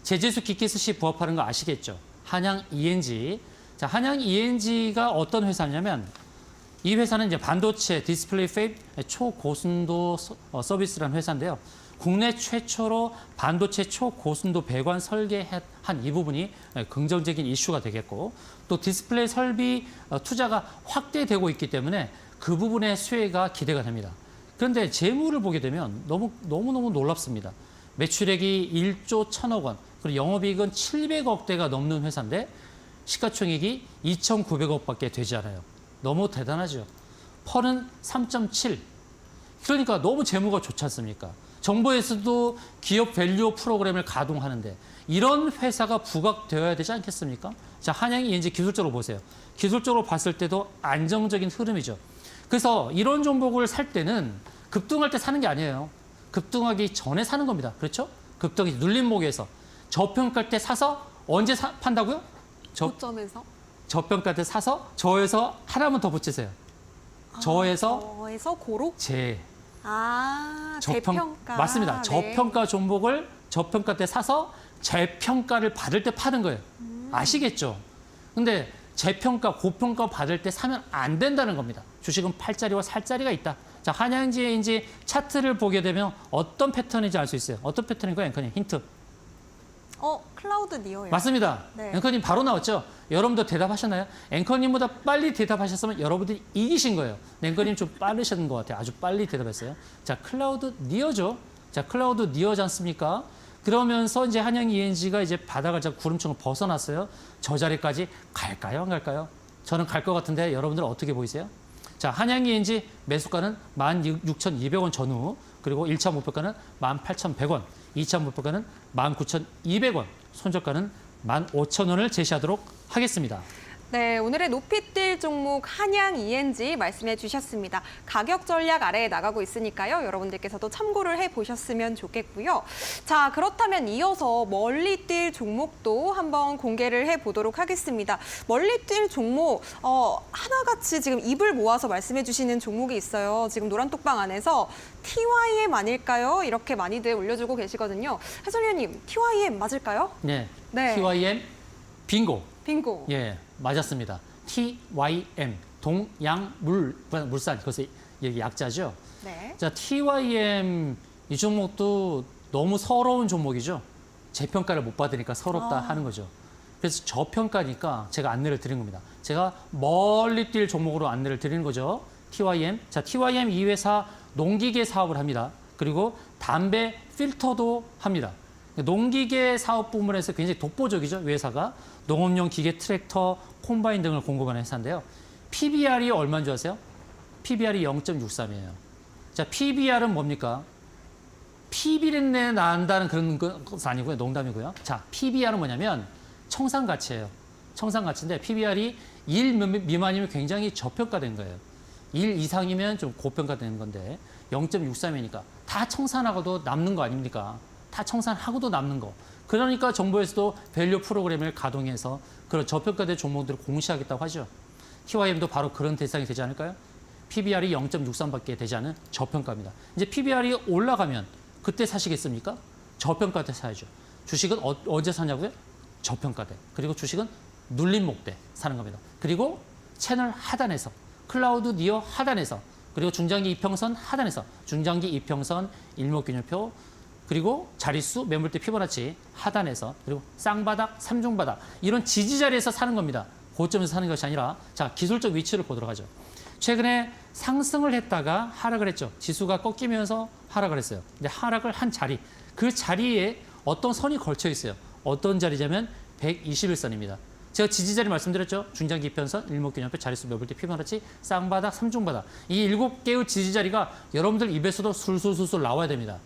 B: 제재수 기키스시에 부합하는 거 아시겠죠? 한양 ENG. 자, 한양 ENG가 어떤 회사냐면 이 회사는 이제 반도체 디스플레이 팹 초고순도 서비스라는 회사인데요. 국내 최초로 반도체 초고순도 배관 설계한 이 부분이 긍정적인 이슈가 되겠고 또 디스플레이 설비 투자가 확대되고 있기 때문에 그 부분의 수혜가 기대가 됩니다. 그런데 재무를 보게 되면 너무너무 놀랍습니다. 매출액이 1조 1천억 원, 그리고 영업이익은 700억대가 넘는 회사인데 시가총액이 2,900억밖에 되지 않아요. 너무 대단하죠. 펄은 3.7. 그러니까 너무 재무가 좋지 않습니까? 정부에서도 기업 밸류 프로그램을 가동하는데 이런 회사가 부각되어야 되지 않겠습니까? 자, 한양 ENG 기술적으로 보세요. 기술적으로 봤을 때도 안정적인 흐름이죠. 그래서 이런 종목을 살 때는 급등할 때 사는 게 아니에요. 급등하기 전에 사는 겁니다. 그렇죠? 급등이 눌림목에서 저평가할 때 사서 언제 판다고요?
A: 고점에서?
B: 저평가 때 사서 저에서 하나만 더 붙이세요. 저에서
A: 고로? 재평가.
B: 맞습니다.
A: 네.
B: 저평가 종목을 저평가 때 사서 재평가를 받을 때 파는 거예요. 아시겠죠? 근데 재평가, 고평가 받을 때 사면 안 된다는 겁니다. 주식은 팔자리와 살자리가 있다. 자, 한양지인지 차트를 보게 되면 어떤 패턴인지 알 수 있어요. 어떤 패턴인가요, 앵커님? 힌트.
A: 클라우드 니어요.
B: 맞습니다.
A: 네.
B: 앵커님 바로 나왔죠? 여러분도 대답하셨나요? 앵커님보다 빨리 대답하셨으면 여러분들이 이기신 거예요. 앵커님 좀 빠르신 것 같아요. 아주 빨리 대답했어요. 자, 클라우드 니어죠. 자, 클라우드 니어지 않습니까? 그러면서 이제 한양 ENG가 이제 바닥을 잡고 구름청을 벗어났어요. 저 자리까지 갈까요? 안 갈까요? 저는 갈 것 같은데 여러분들 어떻게 보이세요? 자, 한양 ENG 매수가는 16,200원 전후, 그리고 1차 목표가는 18,100원, 2차 목표가는 19,200원, 손절가는 15,000원을 제시하도록 하겠습니다.
A: 네, 오늘의 높이 뛸 종목 한양 ENG 말씀해 주셨습니다. 가격 전략 아래에 나가고 있으니까요. 여러분들께서도 참고를 해보셨으면 좋겠고요. 자, 그렇다면 이어서 멀리 뛸 종목도 한번 공개를 해보도록 하겠습니다. 멀리 뛸 종목, 하나같이 지금 입을 모아서 말씀해 주시는 종목이 있어요. 지금 노란톡방 안에서 TYM 아닐까요? 이렇게 많이들 올려주고 계시거든요. 해설위원님, TYM 맞을까요?
B: 네,
A: 네.
B: TYM 빙고.
A: 빙고.
B: 예, 맞았습니다. TYM, 동양물산, 그것이 여기 약자죠.
A: 네.
B: 자, TYM 이 종목도 너무 서러운 종목이죠. 재평가를 못 받으니까 서럽다 하는 거죠. 그래서 저평가니까 제가 안내를 드린 겁니다. 제가 멀리 뛸 종목으로 안내를 드리는 거죠. TYM. 자, TYM 이 회사 농기계 사업을 합니다. 그리고 담배 필터도 합니다. 농기계 사업 부문에서 굉장히 독보적이죠. 이 회사가 농업용 기계 트랙터, 콤바인 등을 공급하는 회사인데요. PBR이 얼마인 줄 아세요? PBR이 0.63이에요. 자, PBR은 뭡니까? PBR에 난다는 그런 것은 아니고요. 농담이고요. 자, PBR은 뭐냐면 청산 가치예요. 청산 가치인데 PBR이 1 미만이면 굉장히 저평가된 거예요. 1 이상이면 좀 고평가되는 건데 0.63이니까 다 청산하고도 남는 거 아닙니까? 다 청산하고도 남는 거. 그러니까 정부에서도 밸류 프로그램을 가동해서 그런 저평가된 종목들을 공시하겠다고 하죠. TYM도 바로 그런 대상이 되지 않을까요? PBR이 0.63밖에 되지 않은 저평가입니다. 이제 PBR이 올라가면 그때 사시겠습니까? 저평가 때 사야죠. 주식은 언제 사냐고요? 저평가 때. 그리고 주식은 눌림목 때 사는 겁니다. 그리고 채널 하단에서, 클라우드 니어 하단에서, 그리고 중장기 이평선 하단에서, 중장기 이평선 일목균형표, 그리고 자릿수, 매물대 피보나치 하단에서, 그리고 쌍바닥, 삼중바닥 이런 지지 자리에서 사는 겁니다. 고점에서 사는 것이 아니라 자, 기술적 위치를 보도록 하죠. 최근에 상승을 했다가 하락을 했죠. 지수가 꺾이면서 하락을 했어요. 근데 하락을 한 자리, 그 자리에 어떤 선이 걸쳐 있어요. 어떤 자리냐면 121선입니다. 제가 지지자리 말씀드렸죠. 중장기 이평선, 일목균형표, 자릿수 매볼때 피보나치, 쌍바닥, 삼중바닥. 이 7개의 지지자리가 여러분들 입에서도 술술술술 나와야 됩니다.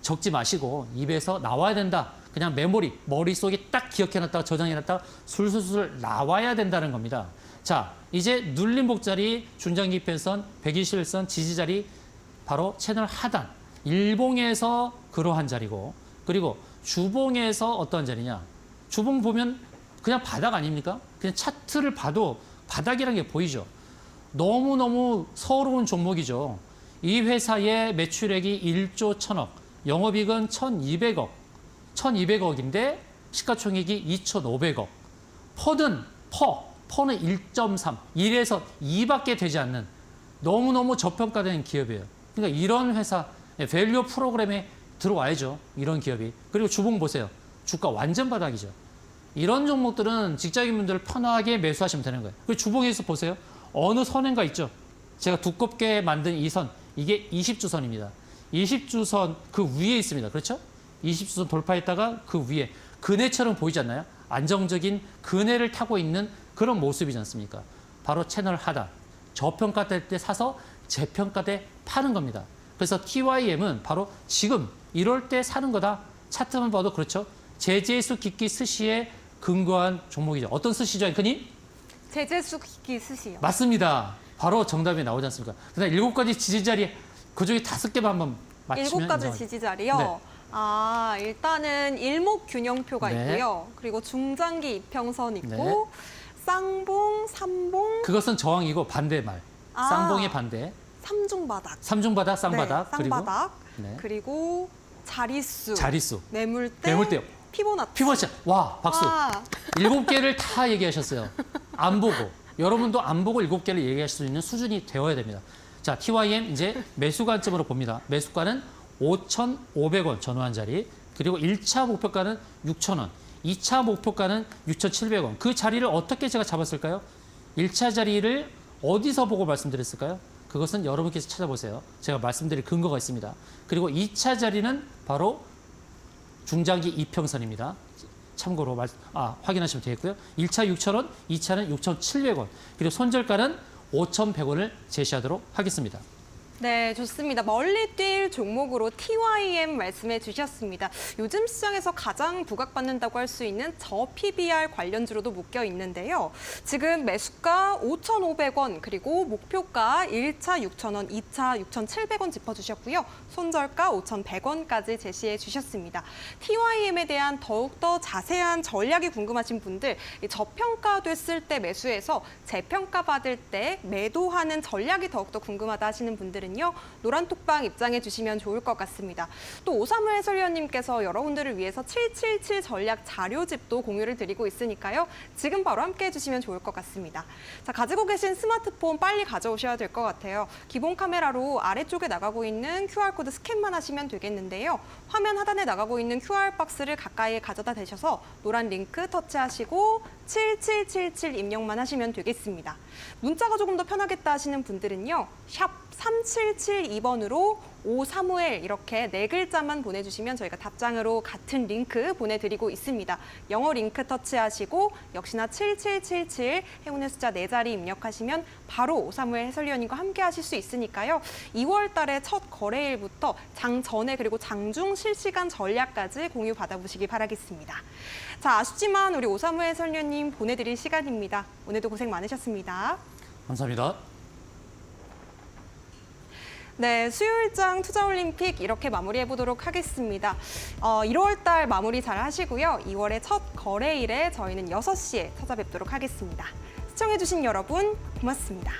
B: 적지 마시고 입에서 나와야 된다. 그냥 메모리, 머릿속에 딱 기억해놨다가 저장해놨다가 술술술 나와야 된다는 겁니다. 자, 이제 눌림 복자리, 중장기 이평선, 121선, 지지자리, 바로 채널 하단. 일봉에서 그러한 자리고, 그리고 주봉에서 어떠한 자리냐. 주봉 보면 그냥 바닥 아닙니까? 그냥 차트를 봐도 바닥이라는 게 보이죠. 너무너무 서러운 종목이죠. 이 회사의 매출액이 1조 1000억, 영업이익은 1200억, 1200억인데 시가총액이 2500억. 퍼는 1.3, 1에서 2밖에 되지 않는 너무너무 저평가된 기업이에요. 그러니까 이런 회사, 밸류 프로그램에 들어와야죠. 이런 기업이. 그리고 주봉 보세요. 주가 완전 바닥이죠. 이런 종목들은 직장인분들 편하게 매수하시면 되는 거예요. 그리고 주봉에서 보세요. 어느 선인가 있죠. 제가 두껍게 만든 이 선, 이게 20주선입니다. 20주선 그 위에 있습니다. 그렇죠? 20주선 돌파했다가 그 위에 그네처럼 보이지 않나요? 안정적인 그네를 타고 있는 그런 모습이지 않습니까? 바로 채널 하단. 저평가될 때 사서 재평가 때 파는 겁니다. 그래서 TYM은 바로 지금 이럴 때 사는 거다. 차트만 봐도 그렇죠. 제재수 깊기 스시에 근거한 종목이죠. 어떤 스시죠, 앵커님?
A: 제재수 깊기 스시요.
B: 맞습니다. 바로 정답이 나오지 않습니까? 그다음 7가지 지지자리 그중에 5개만 한번 맞히면
A: 7가지
B: 인정합니다.
A: 지지자리요?
B: 네.
A: 일단은 일목균형표가
B: 네.
A: 있고요. 그리고 중장기 이평선 있고
B: 네.
A: 쌍봉, 삼봉,
B: 그것은 저항이고 반대말. 쌍봉의 반대.
A: 삼중바닥.
B: 삼중바닥, 쌍바닥.
A: 네, 쌍바닥.
B: 네.
A: 그리고 자릿수,
B: 자릿수.
A: 매물대,
B: 매물대요.
A: 피보나치.
B: 피보나치. 와, 박수.
A: 와.
B: 7개를 다 얘기하셨어요. 안 보고. 여러분도 안 보고 7개를 얘기할 수 있는 수준이 되어야 됩니다. 자, TYM 이제 매수 관점으로 봅니다. 매수가는 5,500원 전후한 자리. 그리고 1차 목표가는 6,000원. 2차 목표가는 6,700원. 그 자리를 어떻게 제가 잡았을까요? 1차 자리를 어디서 보고 말씀드렸을까요? 그것은 여러분께서 찾아보세요. 제가 말씀드릴 근거가 있습니다. 그리고 2차 자리는 바로 중장기 이평선입니다. 참고로 확인하시면 되겠고요. 1차 6,000원, 2차는 6,700원. 그리고 손절가는 5,100원을 제시하도록 하겠습니다.
A: 네, 좋습니다. 멀리 뛸 종목으로 TYM 말씀해 주셨습니다. 요즘 시장에서 가장 부각받는다고 할 수 있는 저 PBR 관련주로도 묶여 있는데요. 지금 매수가 5,500원, 그리고 목표가 1차 6,000원, 2차 6,700원 짚어주셨고요. 손절가 5,100원까지 제시해 주셨습니다. TYM에 대한 더욱더 자세한 전략이 궁금하신 분들, 저평가됐을 때 매수해서 재평가 받을 때 매도하는 전략이 더욱더 궁금하다 하시는 분들은 노란톡방 입장해 주시면 좋을 것 같습니다. 또 오사무 해설위원님께서 여러분들을 위해서 777 전략 자료집도 공유를 드리고 있으니까요. 지금 바로 함께 해주시면 좋을 것 같습니다. 자, 가지고 계신 스마트폰 빨리 가져오셔야 될 것 같아요. 기본 카메라로 아래쪽에 나가고 있는 QR코드 스캔만 하시면 되겠는데요. 화면 하단에 나가고 있는 QR박스를 가까이에 가져다 대셔서 노란 링크 터치하시고 7777 입력만 하시면 되겠습니다. 문자가 조금 더 편하겠다 하시는 분들은요. 샵 3772번으로 오사무엘 이렇게 4글자만 보내주시면 저희가 답장으로 같은 링크 보내드리고 있습니다. 영어 링크 터치하시고 역시나 7777 행운의 숫자 4자리 입력하시면 바로 오사무엘 해설위원님과 함께 하실 수 있으니까요. 2월 달에 첫 거래일부터 장 전에 그리고 장중 실시간 전략까지 공유 받아보시기 바라겠습니다. 자, 아쉽지만 우리 오사무 해설위원님 보내드릴 시간입니다. 오늘도 고생 많으셨습니다.
B: 감사합니다.
A: 네, 수요일장 투자올림픽 이렇게 마무리해보도록 하겠습니다. 1월 달 마무리 잘 하시고요. 2월의 첫 거래일에 저희는 6시에 찾아뵙도록 하겠습니다. 시청해주신 여러분 고맙습니다.